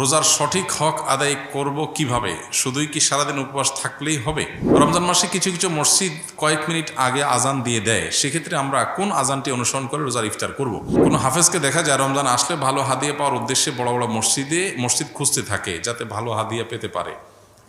রোজার সঠিক হক আদায় করব কিভাবে? শুধুই কি সারাদিন উপবাস থাকলেই হবে? রমজান মাসে কিছু কিছু মসজিদ কয়েক মিনিট আগে আজান দিয়ে দেয়, সেক্ষেত্রে আমরা কোন আজানটি অনুসরণ করে রোজার ইফতার করব? কোনো হাফেজকে দেখা যায় রমজান আসলে ভালো হাদিয়া পাওয়ার উদ্দেশ্যে বড় বড় মসজিদ খুঁজতে থাকে যাতে ভালো হাদিয়া পেতে পারে।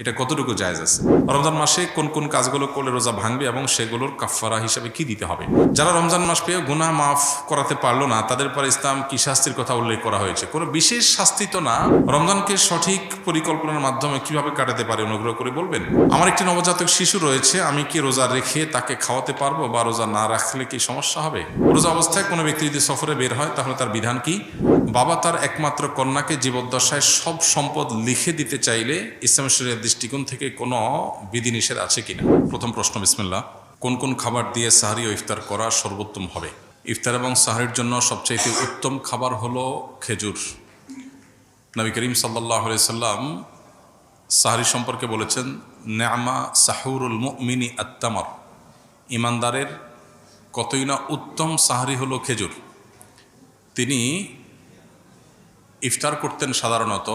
এটা কতটুকু জায়েজ আছে? রমজান মাসে কোন কোন কাজগুলো করলে রোজা ভাঙবে এবং সেগুলোর কাফফারা হিসাবে কি দিতে হবে? যারা রমজান মাস পেয়ে গুনাহ মাফ করাতে পারলো না, তাদের পর ইসলাম কি শাস্তির কথা উল্লেখ করা হয়েছে? কোনো বিশেষ শাস্তি তো না। রমজানকে সঠিক পরিকল্পনার মাধ্যমে কিভাবে কাটাতে পারে অনুগ্রহ করে বলবেন। আমার একটি নবজাতক শিশু রয়েছে, আমি কি রোজা রেখে তাকে খাওয়াতে পারবো বা রোজা না রাখলে কি সমস্যা হবে? রোজা অবস্থায় কোনো ব্যক্তি যদি সফরে বের হয় তাহলে তার বিধান কি? বাবা তার একমাত্র কন্যাকে জীবদ্দশায় সব সম্পদ লিখে দিতে চাইলে ইসলাম শরীয়তের দৃষ্টিকোণ থেকে কোনো বিধিনিষেধ আছে কিনা? প্রথম প্রশ্ন, বিসমিল্লাহ। কোন কোন খাবার দিয়ে সাহরি ও ইফতার করা সর্বোত্তম হবে? ইফতার এবং সাহরির জন্য সবচাইতে উত্তম খাবার হলো খেজুর। নবী করিম সাল্লাল্লাহু আলাইহি সাল্লাম সাহরি সম্পর্কে বলেছেন, নেআমা সাহুরুল মুমিনি আত-তামর। ইমানদারের কতই না উত্তম সাহরি হলো খেজুর। তিনি ইফতার করতেন সাধারণত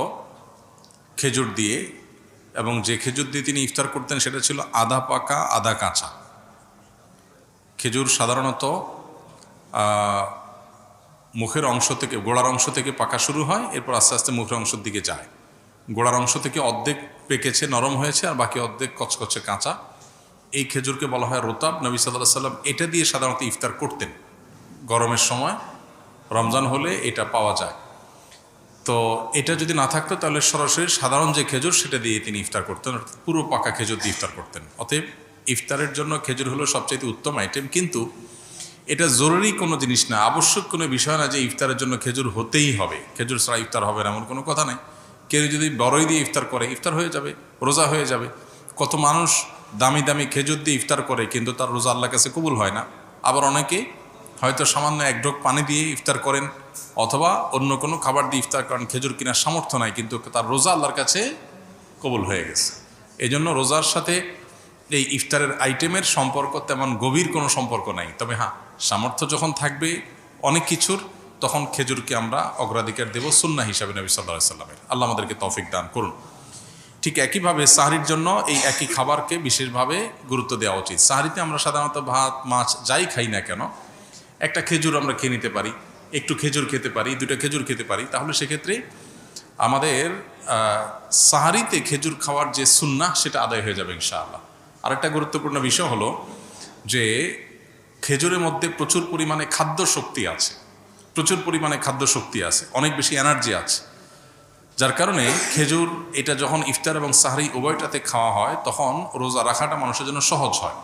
খেজুর দিয়ে, এবং যে খেজুর দিয়ে তিনি ইফতার করতেন সেটা ছিল আধা পাকা আধা কাঁচা খেজুর। সাধারণত মুখের অংশ থেকে, গোড়ার অংশ থেকে পাকা শুরু হয়, এরপর আস্তে আস্তে মুখের অংশের দিকে যায়। গোড়ার অংশ থেকে অর্ধেক পেকেছে, নরম হয়েছে, আর বাকি অর্ধেক কচকচে কাঁচা। এই খেজুরকে বলা হয় রোতাব। নবী সাল্লাল্লাহু আলাইহি সাল্লাম এটা দিয়ে সাধারণত ইফতার করতেন। গরমের সময় রমজান হলে এটা পাওয়া যায়। তো এটা যদি না থাকতো তাহলে সরাসরি সাধারণ যে খেজুর সেটা দিয়ে তিনি ইফতার করতেন, পুরো পাকা খেজুর দিয়ে ইফতার করতেন। অতএব ইফতারের জন্য খেজুর হলো সবচাইতে উত্তম আইটেম। কিন্তু এটা জরুরি কোনো জিনিস না, আবশ্যক কোনো বিষয় না যে ইফতারের জন্য খেজুর হতেই হবে, খেজুর ছাড়া ইফতার হবে না এমন কোনো কথা নেই। কেউ যদি বড়ই দিয়ে ইফতার করে, ইফতার হয়ে যাবে, রোজা হয়ে যাবে। কত মানুষ দামি দামি খেজুর দিয়ে ইফতার করে কিন্তু তার রোজা আল্লাহর কাছে কবুল হয় না। আবার অনেকে হয়তো সামান্য এক ঢোক পানি দিয়ে ইফতার করেন, অথবা অন্য কোনো খাবার দিয়ে ইফতার করেন, খেজুর কেনার সামর্থ্য নাই, কিন্তু তার রোজা আল্লাহর কাছে কবুল হয়ে গেছে। এই জন্য রোজার সাথে এই ইফতারের আইটেমের সম্পর্ক তেমন গভীর কোনো সম্পর্ক নাই। তবে হ্যাঁ, সামর্থ্য যখন থাকবে অনেক কিছুর, তখন খেজুরকে আমরা অগ্রাধিকার দেব সুন্নাহ হিসাবে নবী সাল্লাল্লাহু আলাইহি সাল্লামের। আল্লাহ আমাদেরকে তৌফিক দান করুন। ঠিক একইভাবে সাহরির জন্য এই একই খাবারকে বিশেষভাবে গুরুত্ব দেওয়া উচিত। সাহরিতে আমরা সাধারণত ভাত মাছ যাই খাই না কেন, একটা খেজুর আমরা খেয়ে নিতে পারি, একটু খেজুর খেতে পারি, দুটো খেজুর খেতে পারি। তাহলে সেক্ষেত্রে আমাদের সাহারিতে খেজুর খাওয়ার যে সুন্নাহ সেটা আদায় হয়ে যাবে ইনশাআল্লাহ। আরেকটা গুরুত্বপূর্ণ বিষয় হলো যে খেজুরের মধ্যে প্রচুর পরিমাণে খাদ্য শক্তি আছে, অনেক বেশি এনার্জি আছে, যার কারণে খেজুর এটা যখন ইফতার এবং সাহরি উভয়টাতে খাওয়া হয় তখন রোজা রাখাটা মানুষের জন্য সহজ হয়।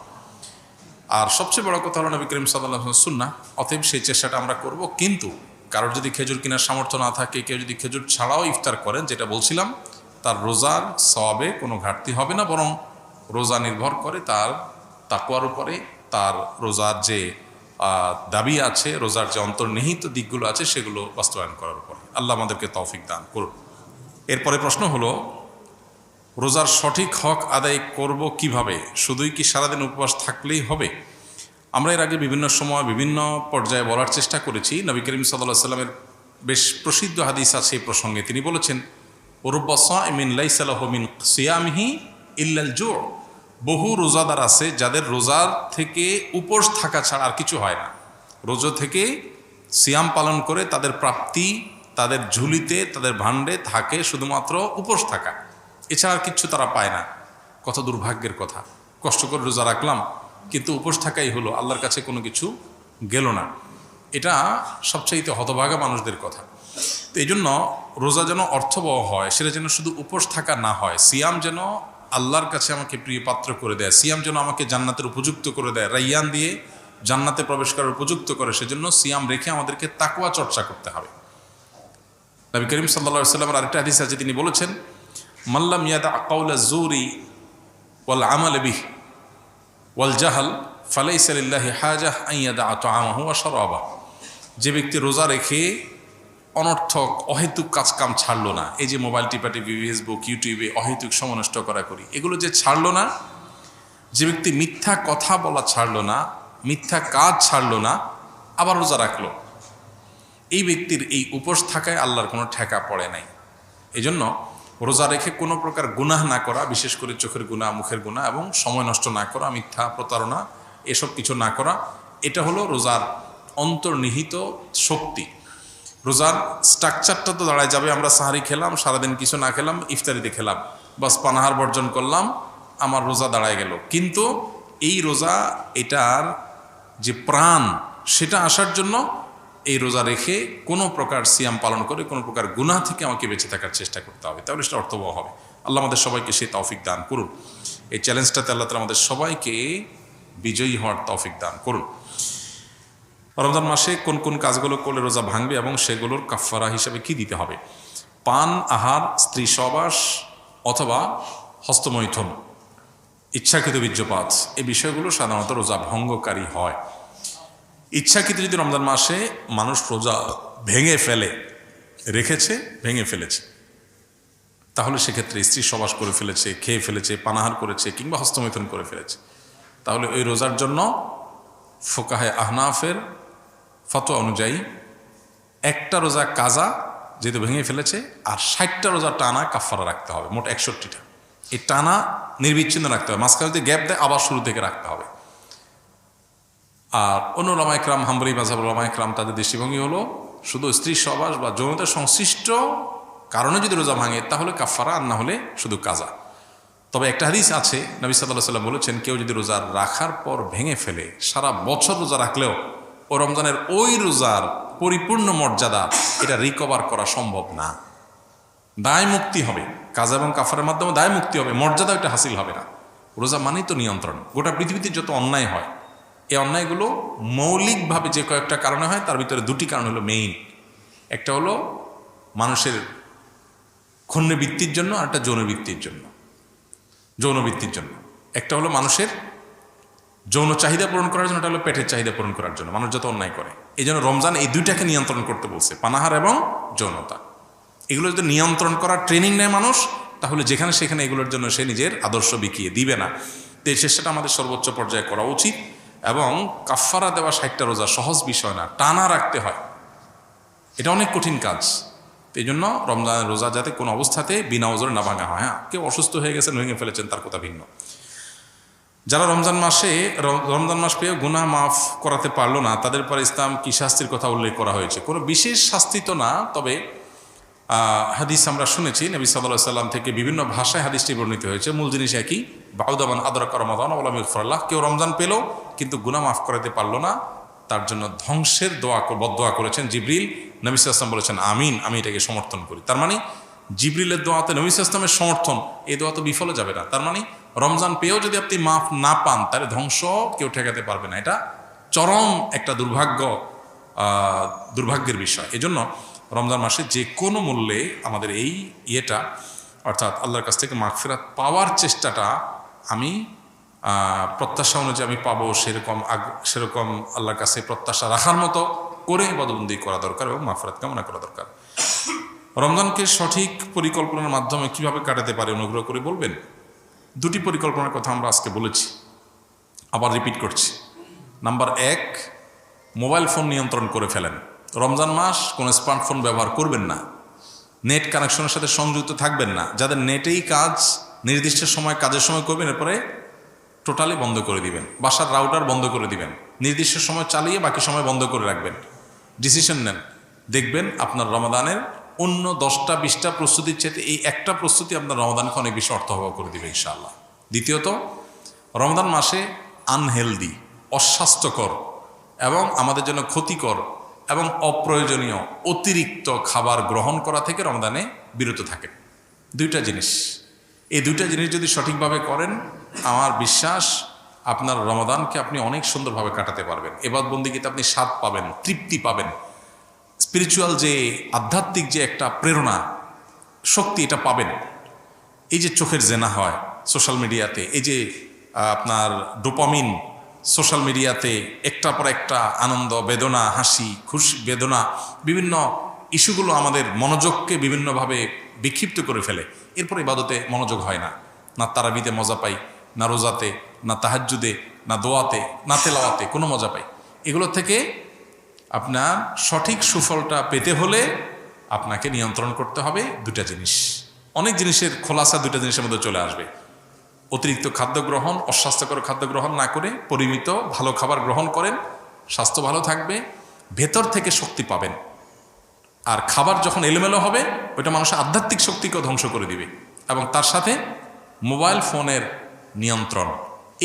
আর সবচেয়ে বড় কথা হলো নবী করিম সাল্লাল্লাহু আলাইহি ওয়াসাল্লাম সুন্নাহ, অতএব সেই চেষ্টাটা আমরা করব। কিন্তু কারোর যদি খেজুর কেনার সামর্থ্য না থাকে, কেউ যদি খেজুর ছাড়াও ইফতার করেন, যেটা বলছিলাম, তার রোজার সওয়াবে কোনো ঘাটতি হবে না, বরং রোজা নির্ভর করে তার তাকওয়ার উপরে, তার রোজার যে দাবি আছে, রোজার যে অন্তর্নিহিত দিকগুলো আছে সেগুলো বাস্তবায়ন করার উপরে। আল্লাহ আমাদেরকে তৌফিক দান করুন। এরপরে প্রশ্ন হলো, রোজার সঠিক হক আদায় করব কিভাবে? শুধুই কি সারাদিন উপবাস থাকলেই হবে? আমরা এর আগে বিভিন্ন সময় বিভিন্ন পর্যায়ে বলার চেষ্টা করেছি। নবী করিম সাল্লাল্লাহু আলাইহি সাল্লামের বেশ প্রসিদ্ধ হাদিস আছে এই প্রসঙ্গে। তিনি বলেছেন, রুব্বা সাইমিন লাইসা লাহু মিন সিয়ামিহি ইল্লাল জু'। বহু রোজাদার আছে যাদের রোজার থেকে উপোস থাকা ছাড়া আর কিছু হয় না। রোজা থেকে সিয়াম পালন করে তাদের প্রাপ্তি, তাদের ঝুলিতে, তাদের ভাণ্ডে থাকে শুধুমাত্র উপোস থাকা, এছাড়া আর কিচ্ছু তারা পায় না। কত দুর্ভাগ্যের কথা! কষ্ট করে রোজা রাখলাম কিন্তু উপোস থাকাই হলো, আল্লাহর কাছে কোনো কিছু গেল না। এটা সবচাইতে হতভাগা মানুষদের কথা। তো এই জন্য রোজা যেন অর্থবহ হয়, সেটা যেন শুধু উপোস থাকা না হয়। সিয়াম যেন আল্লাহর কাছে আমাকে প্রিয় পাত্র করে দেয়, সিয়াম যেন আমাকে জান্নাতের উপযুক্ত করে দেয়, রাইয়ান দিয়ে জান্নাতে প্রবেশ করার উপযুক্ত করে। সেজন্য সিয়াম রেখে আমাদেরকে তাকওয়া চর্চা করতে হবে। নবী করিম সাল্লাল্লাহু আলাইহি ওয়াসাল্লামের আরেকটা হাদিস আছে, তিনি বলেছেন, মাল্লাম ইয়াদা কাওলা যুরি ওয়াল আমাল বিহি ওয়াল জাহাল ফালাইসা লিল্লাহি হাজাহ আন ইয়াদা তাআমাহু ওয়া শারাবাহু। যে ব্যক্তি রোজা রেখে অনর্থক অহেতুক কাজকাম ছাড়লো না, এই যে মোবাইল টিপাটিপি, ফেসবুক, ইউটিউবে অহেতুক সময় নষ্ট করা করি, এগুলো যে ছাড়লো না, যে ব্যক্তি মিথ্যা কথা বলা ছাড়লো না, মিথ্যা কাজ ছাড়লো না, আবার রোজা রাখলো, এই ব্যক্তির এই উপোস থাকায় আল্লাহর কোনো ঠেকা পড়ে নাই। এই জন্য রোজা রেখে কোনো প্রকার গুনাহ না করা, বিশেষ করে চোখের গুনাহ, মুখের গুনাহ এবং সময় নষ্ট না করা, মিথ্যা প্রতারণা এসব কিছু না করা, এটা হলো রোজার অন্তর্নিহিত শক্তি। রোজার স্ট্রাকচারটা তো দাঁড়ায় যাবে, আমরা সাহারি খেলাম, সারাদিন কিছু না খেলাম, ইফতারিতে খেলাম, বাস পানাহার বর্জন করলাম, আমার রোজা দাঁড়ায় গেল। কিন্তু এই রোজা, এটার যে প্রাণ, সেটা আসার জন্য এই রোজা রেখে কোনো প্রকার সিয়াম পালন করে কোনো প্রকার গুনাহ থেকে আমাকে বেঁচে থাকার চেষ্টা করতে হবে, তাহলে সেটা অর্থবহ হবে। আল্লাহ আমাদের সবাইকে সেই তৌফিক দান করুন। এই চ্যালেঞ্জটাতে আল্লাহ তাআলা আমাদের সবাইকে বিজয়ী হওয়ার তৌফিক দান করুন। রমজান মাসে কোন কোন কাজগুলো করলে রোজা ভাঙবে এবং সেগুলোর কাফারা হিসেবে কি দিতে হবে? পান, আহার, স্ত্রী সহবাস অথবা হস্তমৈথুন, ইচ্ছাকৃত বীর্যপাত, এই বিষয়গুলো সাধারণত রোজা ভঙ্গকারী হয়। ইচ্ছাকৃত যদি রমজান মাসে মানুষ রোজা ভেঙে ফেলে, রেখেছে ভেঙে ফেলেছে, তাহলে সেক্ষেত্রে স্ত্রী সহবাস করে ফেলেছে, খেয়ে ফেলেছে, পানাহার করেছে কিংবা হস্তমৈথুন করে ফেলেছে, তাহলে ওই রোজার জন্য ফুকাহে আহনাফের ফতোয়া অনুযায়ী একটা রোজা কাজা যেহেতু ভেঙে ফেলেছে, আর 60টা রোজা টানা কাফারা রাখতে হবে, মোট 61টা। এই টানা নির্বিচ্ছিন্ন রাখতে হবে, মাঝখানে যদি গ্যাপ দেয় আবার শুরু থেকে রাখতে হবে। আর অন্য ওলামা ইকরাম, হাম্বলি মাযহাব ওলামা ইকরাম, তাদের দৃষ্টিভঙ্গি হলো শুধু স্ত্রী সহবাস বা যৌনতার সংশ্লিষ্ট কারণে যদি রোজা ভাঙে তাহলে কাফারা, আর না হলে শুধু কাজা। তবে একটা হাদিস আছে, নবী সাল্লাল্লাহু আলাইহি ওয়াসাল্লাম বলেছেন, কেউ যদি রোজা রাখার পর ভেঙে ফেলে, সারা বছর রোজা রাখলেও ও রমজানের ওই রোজার পরিপূর্ণ মর্যাদা এটা রিকভার করা সম্ভব না। দায় মুক্তি হবে, কাজা এবং কাফারের মাধ্যমে দায় মুক্তি হবে, মর্যাদা এটা হাসিল হবে না। রোজা মানেই তো নিয়ন্ত্রণ। গোটা পৃথিবীতে যত অন্যায় হয়, এই অন্যায়গুলো মৌলিকভাবে যে কয়েকটা কারণে হয়, তার ভিতরে দুটি কারণ হলো মেইন। একটা হলো মানুষের ক্ষুণ্ণবৃত্তির জন্য, আর একটা যৌনবৃত্তির জন্য। যৌনবৃত্তির জন্য একটা হলো মানুষের যৌন চাহিদা পূরণ করার জন্য, এটা হলো পেটের চাহিদা পূরণ করার জন্য মানুষ যত অন্যায় করে। এই জন্য রমজান এই দুইটাকে নিয়ন্ত্রণ করতে বলছে, পানাহার এবং যৌনতা। এগুলো যদি নিয়ন্ত্রণ করার ট্রেনিং নেয় মানুষ, তাহলে যেখানে সেখানে এগুলোর জন্য সে নিজের আদর্শ বিকিয়ে দিবে না। তো এই চেষ্টাটা আমাদের সর্বোচ্চ পর্যায়ে করা উচিত। এবং কাফারা দেওয়া 60টা রোজা সহজ বিষয় না, টানা রাখতে হয়, এটা অনেক কঠিন কাজ। এই জন্য রমজানের রোজা যাতে কোনো অবস্থাতে বিনা ওজরে না ভাঙা হয়। হ্যাঁ, কেউ অসুস্থ হয়ে গেছেন, ভেঙে ফেলেছেন, তার কথা ভিন্ন। যারা রমজান মাস পেয়ে গুনাহ মাফ করাতে পারলো না, তাদের পর ইসলাম কি শাস্তির কথা উল্লেখ করা হয়েছে? কোনো বিশেষ শাস্তি তো না, তবে হাদিস আমরা শুনেছি নবী সাল্লাল্লাহু আলাইহি ওয়াসাল্লাম থেকে বিভিন্ন ভাষায় হাদিসটি বর্ণিত হয়েছে। মূল জিনিস একই, বাউদামান আদরাকা রমাদান ওয়া লাম ইয়াগফিরুল্লাহ। কেউ রমজান পেল কিন্তু গুনাহ মাফ করাতে পারলো না, তার জন্য ধ্বংসের বদদোয়া করেছেন জিবরিল। নবী সাল্লাল্লাহু আলাইহি ওয়াসাল্লাম বলেছেন আমিন, আমি এটাকে সমর্থন করি। তার মানে জিবরিলের দোয়াতে নবী সাল্লাল্লাহু আলাইহি ওয়াসাল্লামের সমর্থন, এই দোয়া তো বিফলে যাবে না। তার মানে রমজান পেয়েও যদি আপনি মাফ না পান, তাহলে ধ্বংস কেউ ঠেকাতে পারবে না। এটা চরম একটা দুর্ভাগ্যের বিষয়। এজন্য রমজান মাসে যে কোনো মূল্যে আমাদের এই অর্থাৎ আল্লাহর কাছ থেকে মাগফিরাত পাওয়ার চেষ্টাটা আমি প্রত্যাশা অনুযায়ী আমি পাবো, সেরকম আল্লাহর কাছে প্রত্যাশা রাখার মতো করে ইবাদতবন্দি করা দরকার এবং মাগফিরাত কামনা করা দরকার। রমজানকে সঠিক পরিকল্পনার মাধ্যমে কিভাবে কাটাতে পারে অনুগ্রহ করে বলবেন? দুটি পরিকল্পনার কথা আমরা আজকে বলেছি, আবার রিপিট করছি। নাম্বার 1, মোবাইল ফোন নিয়ন্ত্রণ করে ফেলেন। রমজান মাস কোনো স্মার্টফোন ব্যবহার করবেন না, নেট কানেকশনের সাথে সংযুক্ত থাকবেন না। যাদের নেটেই কাজ, নির্দিষ্ট সময় কাজের সময় করবেন, এরপরে টোটালি বন্ধ করে দিবেন। বাসার রাউটার বন্ধ করে দিবেন, নির্দিষ্ট সময় চালিয়ে বাকি সময় বন্ধ করে রাখবেন। ডিসিশন নেন, দেখবেন আপনার রমাদানের অন্য 10টা 20টা প্রস্তুতির চেয়ে এই একটা প্রস্তুতি আপনার রমাদানকে অনেক বেশি অর্থবহ করে দিবে ইনশাআল্লাহ। দ্বিতীয়ত, রমজান মাসে আনহেলদি, অস্বাস্থ্যকর এবং আমাদের জন্য ক্ষতিকর এবং অপ্রয়োজনীয় অতিরিক্ত খাবার গ্রহণ করা থেকে রমজানে বিরত থাকেন। দুইটা জিনিস, এই দুইটা জিনিস যদি সঠিকভাবে করেন, আমার বিশ্বাস আপনার রমাদানকে আপনি অনেক সুন্দরভাবে কাটাতে পারবেন। ইবাদত বন্দেগীতে আপনি স্বাদ পাবেন, তৃপ্তি পাবেন, স্পিরিচুয়াল যে আধ্যাত্মিক যে একটা প্রেরণা শক্তি, এটা পাবেন। এই যে চোখের জেনা হয় সোশ্যাল মিডিয়াতে, এই যে আপনার ডোপামিন সোশ্যাল মিডিয়াতে একটার পর একটা আনন্দ, বেদনা, হাসি, খুশি, বেদনা, বিভিন্ন ইস্যুগুলো আমাদের মনোযোগকে বিভিন্নভাবে বিক্ষিপ্ত করে ফেলে। এরপর ইবাদতে মনোযোগ হয় না, না তারাবিতে মজা পাই, না রোজাতে, না তাহাজ্জুদে, না দোয়াতে, না তেলাওয়াতে কোনো মজা পাই। এগুলো থেকে আপনার সঠিক সুফলটা পেতে হলে আপনাকে নিয়ন্ত্রণ করতে হবে দুটা জিনিস। অনেক জিনিসের খোলাসা দুটা জিনিসের মধ্যে চলে আসবে। অতিরিক্ত খাদ্য গ্রহণ, অস্বাস্থ্যকর খাদ্য গ্রহণ না করে পরিমিত ভালো খাবার গ্রহণ করেন, স্বাস্থ্য ভালো থাকবে, ভেতর থেকে শক্তি পাবেন। আর খাবার যখন এলোমেলো হবে ওইটা মানুষের আধ্যাত্মিক শক্তিকেও ধ্বংস করে দিবে। এবং তার সাথে মোবাইল ফোনের নিয়ন্ত্রণ,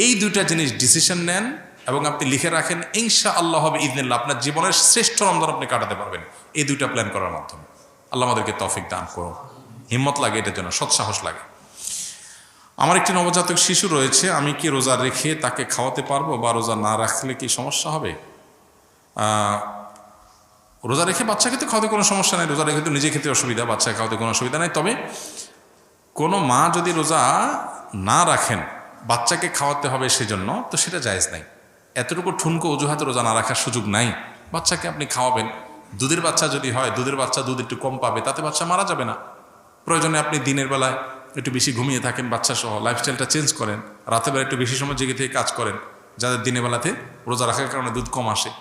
এই দুইটা জিনিস ডিসিশন নেন এবং আপনি লিখে রাখেন, ইনশাআল্লাহ হবে ইদনিল্লাহ আপনার জীবনের শ্রেষ্ঠ রমজান আপনি কাটাতে পারবেন এই দুইটা প্ল্যান করার মাধ্যমে। আল্লাহ আমাদেরকে তৌফিক দান করুন। হিম্মত লাগে এটার জন্য, সৎসাহস লাগে। আমার একটি নবজাতক শিশু রয়েছে, আমি কি রোজা রেখে তাকে খাওয়াতে পারবো বা রোজা না রাখলে কি সমস্যা হবে? রোজা রেখে বাচ্চাকে তো খাওয়াতে কোনো সমস্যা নেই, রোজা রেখে তো নিজে খেতে অসুবিধা, বাচ্চাকে খাওয়াতে কোনো অসুবিধা নেই। তবে কোনো মা যদি রোজা না রাখেন বাচ্চাকে খাওয়াতে হবে সেজন্য, তো সেটা জায়েজ নাই। এতটুকু ঠুনকো অজুহাতে রোজা না রাখার সুযোগ নাই। বাচ্চাকে আপনি খাওয়াবেন, দুধের বাচ্চা যদি হয়, দুধের বাচ্চা দুধ একটু কম পাবে, তাতে বাচ্চা মারা যাবে না। প্রয়োজনে আপনি দিনের বেলায় একটু বেশি ঘুমিয়ে থাকেন বাচ্চা সহ, লাইফস্টাইলটা চেঞ্জ করেন, রাতের বেলা একটু বেশি সময় জেগে থেকে কাজ করেন, যাদের দিনের বেলাতে রোজা রাখার কারণে দুধ কম আসে।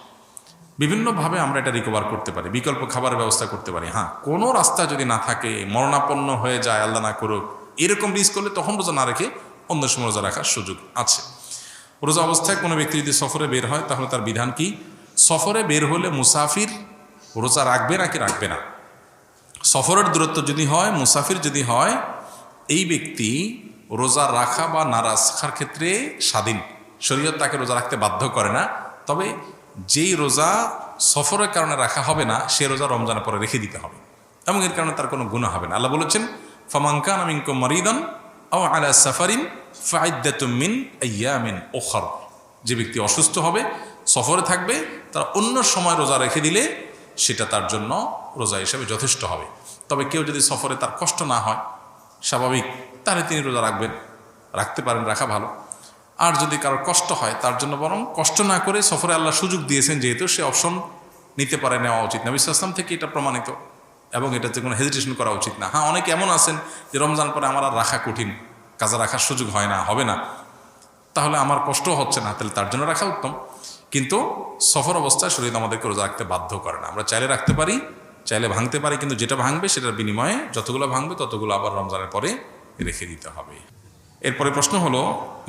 বিভিন্নভাবে আমরা এটা রিকভার করতে পারি, বিকল্প খাবারের ব্যবস্থা করতে পারি। হ্যাঁ, কোনো রাস্তা যদি না থাকে, মরণাপন্ন হয়ে যায়, আল্লাহ না করুক, এরকম রিস্ক করলে তখন রোজা না রেখে অন্য সময় রোজা রাখার সুযোগ আছে। রোজা অবস্থায় কোনো ব্যক্তি যদি সফরে বের হয় তাহলে তার বিধান কি? সফরে বের হলে মুসাফির রোজা রাখবে নাকি রাখবে না? সফরের দূরত্ব যদি হয়, মুসাফির যদি হয়, এই ব্যক্তি রোজা রাখা বা না রাখার ক্ষেত্রে স্বাধীন। শরীয়ত তাকে রোজা রাখতে বাধ্য করে না। তবে যেই রোজা সফরের কারণে রাখা হবে না, সে রোজা রমজানের পরে রেখে দিতে হবে এবং এর কারণে তার কোনো গুনাহ হবে না। আল্লাহ বলেছেন, ফামান কানা মিনকুম মারিদান আও আলা সাফারিন ফাইদ্দাতুম মিন আইয়ামিন উখর। যে ব্যক্তি অসুস্থ হবে, সফরে থাকবে, তার অন্য সময় রোজা রেখে দিলে সেটা তার জন্য রোজা হিসেবে যথেষ্ট হবে। তবে কেউ যদি সফরে তার কষ্ট না হয়, স্বাভাবিক, তাহলে তিনি রোজা রাখবেন, রাখতে পারেন, রাখা ভালো। আর যদি কারোর কষ্ট হয়, তার জন্য বরং কষ্ট না করে, সফরে আল্লাহ সুযোগ দিয়েছেন যেহেতু, সে অপশন নিতে পারে, নেওয়া উচিত। নবী সাল্লাল্লাহু আলাইহি ওয়াসাল্লাম থেকে এটা প্রমাণিত এবং এটাতে কোনো হেজিটেশন করা উচিত না। হ্যাঁ, অনেকে এমন আছেন যে রমজান পরে আমার আর রাখা কঠিন, কাজা রাখার সুযোগ হয় না, হবে না, তাহলে আমার কষ্ট হচ্ছে না, তাহলে তার জন্য রাখা উত্তম। কিন্তু সফর অবস্থায় শরীর আমাদেরকে রোজা রাখতে বাধ্য করে না। আমরা চাইলে রাখতে পারি, চাইলে ভাঙতে পারি, কিন্তু যেটা ভাঙবে সেটার বিনিময়ে যতগুলো ভাঙবে ততগুলো আবার রমজানের পরে রেখে দিতে হবে। এরপরে প্রশ্ন হলো,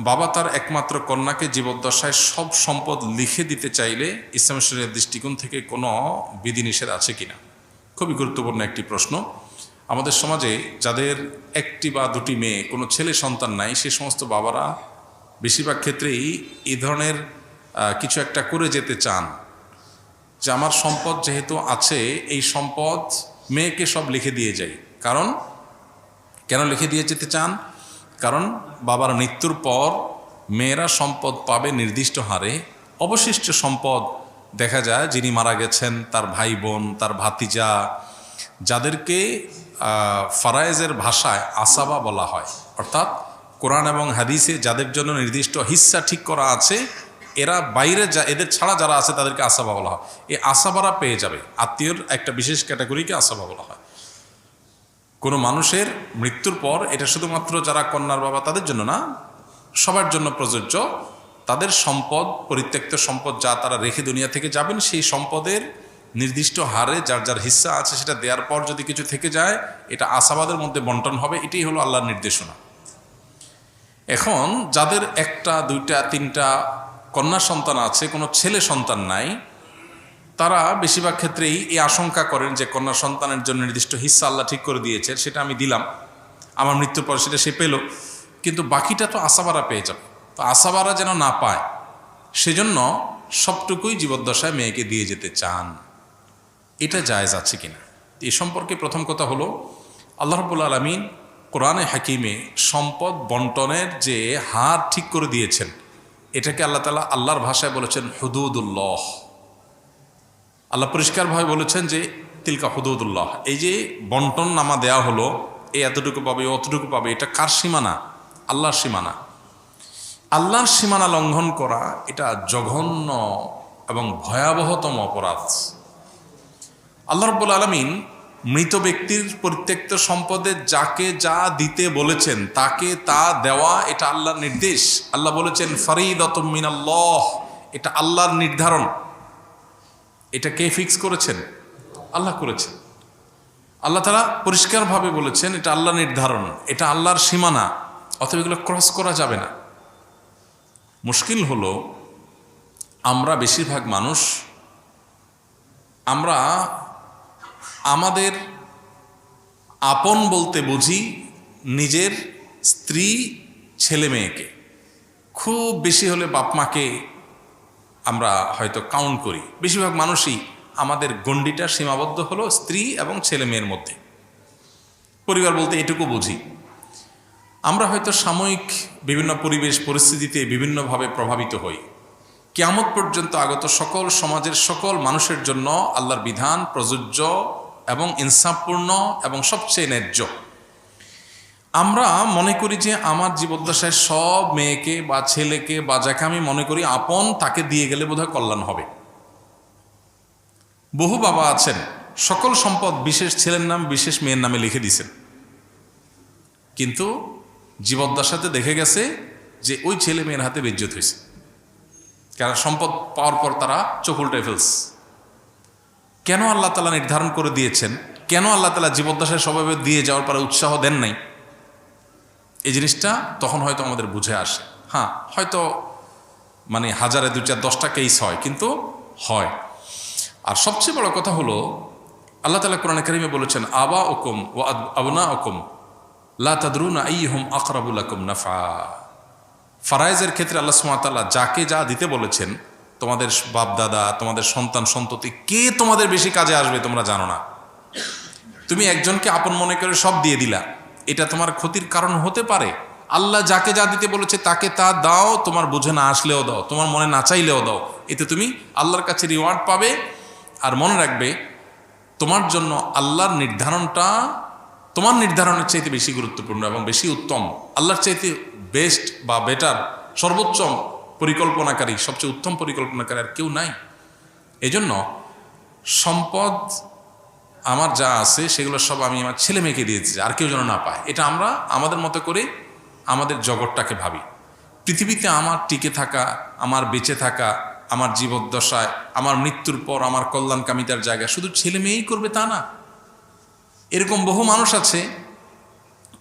বাবা তার একমাত্র কন্যাকে জীবদ্দশায় সব সম্পদ লিখে দিতে চাইলে ইসলামের শরীয়তের দৃষ্টিকোণ থেকে কোনো বিধিনিষেধ আছে কিনা? খুবই গুরুত্বপূর্ণ একটি প্রশ্ন। আমাদের সমাজে যাদের একটি বা দুটি মেয়ে, কোনো ছেলে সন্তান নাই, সে সমস্ত বাবারা বেশিরভাগ ক্ষেত্রেই এই ধরনের কিছু একটা করে যেতে চান যে আমার সম্পদ যেহেতু আছে, এই সম্পদ মেয়েকে সব লিখে দিয়ে যাই। কারণ কেন লিখে দিয়ে যেতে চান? কারণ বাবার মৃত্যুর পর মেয়েরা সম্পদ পাবে নির্দিষ্ট হারে। অবশিষ্ট সম্পদ দেখা যায় যিনি মারা গেছেন, তার ভাই বোন, তার ভাতিজা, যাদেরকে ফারায়েজের ভাষায় আসাবা বলা হয়, অর্থাৎ কোরআন এবং হাদিসে যাদের জন্য নির্দিষ্ট হিস্সা ঠিক করা আছে, এরা বাইরে এদের ছাড়া যারা আছে তাদেরকে আসাবা বলা হয়। এই আসাবারা পেয়ে যাবে। আত্মীয়র একটা বিশেষ ক্যাটাগরিকে আসাবা বলা হয়। কোনো মানুষের মৃত্যুর পর এটা শুধুমাত্র যারা কন্যার বাবা তাদের জন্য না, সবার জন্য প্রযোজ্য। তাদের সম্পদ, পরিত্যক্ত সম্পদ যা তারা রেখে দুনিয়া থেকে যাবেন, সেই সম্পদের নির্দিষ্ট হারে যার যার হিস্সা আছে সেটা দেওয়ার পর যদি কিছু থেকে যায়, এটা আসাবাদের মধ্যে বন্টন হবে। এটাই হলো আল্লাহর নির্দেশনা। এখন যাদের একটা, দুইটা, তিনটা কন্যা সন্তান আছে, কোনো ছেলে সন্তান নাই, তারা বেশিরভাগ ক্ষেত্রেই এই আশঙ্কা করেন যে কন্যা সন্তানের জন্য নির্দিষ্ট হিস্সা আল্লাহ ঠিক করে দিয়েছে, সেটা আমি দিলাম, আমার মৃত্যুর পর সেটা সে পেল, কিন্তু বাকিটা তো আসাবারা পেয়ে যাবে। তো আসাবারা যেন না পায়, সেজন্য সবটুকুই জীবদ্দশায় মেয়েকে দিয়ে যেতে চান। এটা জায়েজ আছে কিনা এ সম্পর্কে প্রথম কথা হলো, আল্লাহ রাব্বুল আলামিন কোরআনে হাকিমে সম্পদ বন্টনের যে হার ঠিক করে দিয়েছেন, এটাকে আল্লাহ তাআলা আল্লাহর ভাষায় বলেছেন হুদুদুল্লাহ। আল্লাহ পরিষ্কারভাবে বলেছেন যে তিলকা হুদুদুল্লাহ। এই যে বন্টন নামা দেয়া হলো, এই এতটুকু পাবে, অতটুকু পাবে, এটা কার সীমানা? আল্লাহর সীমানা। আল্লাহর সীমানা লঙ্ঘন করা এটা জঘন্য এবং ভয়াবহতম অপরাধ। আল্লাহ রাব্বুল আলামিন মৃত ব্যক্তির পরিত্যক্ত সম্পদে যাকে যা দিতে বলেছেন তাকে তা দেওয়া, এটা আল্লাহর নির্দেশ। আল্লাহ বলেছেন ফারিদাতুম মিনাল্লাহ, এটা আল্লাহর নির্ধারণ। এটা কে ফিক্স করেছেন? আল্লাহ করেছেন। আল্লাহ তাআলা পরিষ্কারভাবে বলেছেন এটা আল্লাহ নির্ধারণ, এটা আল্লাহর সীমানা, অতএব এগুলো ক্রস করা যাবে না। মুশকিল হলো আমরা বেশিরভাগ মানুষ আমরা আমাদের আপন বলতে বুঝি নিজের স্ত্রী ছেলে মেয়েকে, খুব বেশি হলে বাপ মাকে আমরা হয়তো কাউন্ট করি। বেশিরভাগ মানুষই আমাদের গণ্ডিটা সীমাবদ্ধ হলো স্ত্রী এবং ছেলে মেয়ের মধ্যে। পরিবার বলতে এটুকু বুঝি। আমরা হয়তো সাময়িক বিভিন্ন পরিবেশ পরিস্থিতিতে বিভিন্নভাবে প্রভাবিত হই। কিয়ামত পর্যন্ত আগত সকল সমাজের সকল মানুষের জন্য আল্লাহর বিধান প্রযোজ্য এবং ইনসাফপূর্ণ এবং সবচেয়ে ন্যায্য। আমরা মনে করি যে আমার জীবদ্দশায় সব মেয়েকে বা ছেলেকে বা যাকে আমি মনে করি আপন তাকে দিয়ে গেলে বোধহয় কল্যাণ হবে। বহু বাবা আছেন সকল সম্পদ বিশেষ ছেলের নাম বিশেষ মেয়ের নামে লিখে দিয়েছেন, কিন্তু জীবদ্দশাতে দেখে গেছে যে ওই ছেলে মেয়ের হাতে বেজ্জত হয়েছে, কারণ সম্পদ পাওয়ার পর তারা চোখ উল্টে ফেলছে। কেন আল্লাহ তাআলা নির্ধারণ করে দিয়েছেন, কেন আল্লাহ তাআলা জীবদ্দশায় সবাই দিয়ে যাওয়ার পরে উৎসাহ দেন নাই, এই জিনিসটা তখন হয়তো আমাদের বুঝে আসে। হ্যাঁ, হয়তো মানে হাজারে 2-4-10টা কেস হয়, কিন্তু হয়। আর সবচেয়ে বড় কথা হলো আল্লাহ তাআলা কোরআনে কারিমে বলেছেন আবা ওকুম ওয়া আবনা ওকুম লা তাদরুনা আইয়ুহুম আকরাবু লাকুম নাফা। ফারায়েজের ক্ষেত্রে আল্লাহ সুবহানাহু ওয়া তাআলা যাকে যা দিতে বলেছেন, তোমাদের বাপ দাদা, তোমাদের সন্তান সন্ততি, কে তোমাদের বেশি কাজে আসবে তোমরা জানো না। তুমি একজনকে আপন মনে করে সব দিয়ে দিলা, এটা তোমার ক্ষতির কারণ হতে পারে। আল্লাহ যাকে যা দিতে বলেছে তাকে তা দাও, তোমার বুঝে না আসলেও দাও, তোমার মনে না চাইলেও দাও, এতে তুমি আল্লাহর কাছে রিওয়ার্ড পাবে। আর মনে রাখবে তোমার জন্য আল্লাহর নির্ধারণটা তোমার নির্ধারণের চাইতে বেশি গুরুত্বপূর্ণ এবং বেশি উত্তম। আল্লাহর চাইতে বেস্ট বা বেটার, সর্বোচ্চ পরিকল্পনাকারী, সবচেয়ে উত্তম পরিকল্পনাকারী আর কেউ নাই। এজন্য সম্পদ আমার যা আছে সেগুলো সব আমি আমার ছেলে মেয়েকে দিয়েছি, আর কেউ যেন না পায়। এটা আমরা আমাদের মতো করে আমাদের জগৎটাকে ভাবি। পৃথিবীতে আমার টিকে থাকা, আমার বেঁচে থাকা, আমার জীবদ্দশায়, আমার মৃত্যুর পর আমার কল্যাণকামিতার জায়গা শুধু ছেলে মেয়েই করবে তা না। এরকম বহু মানুষ আছে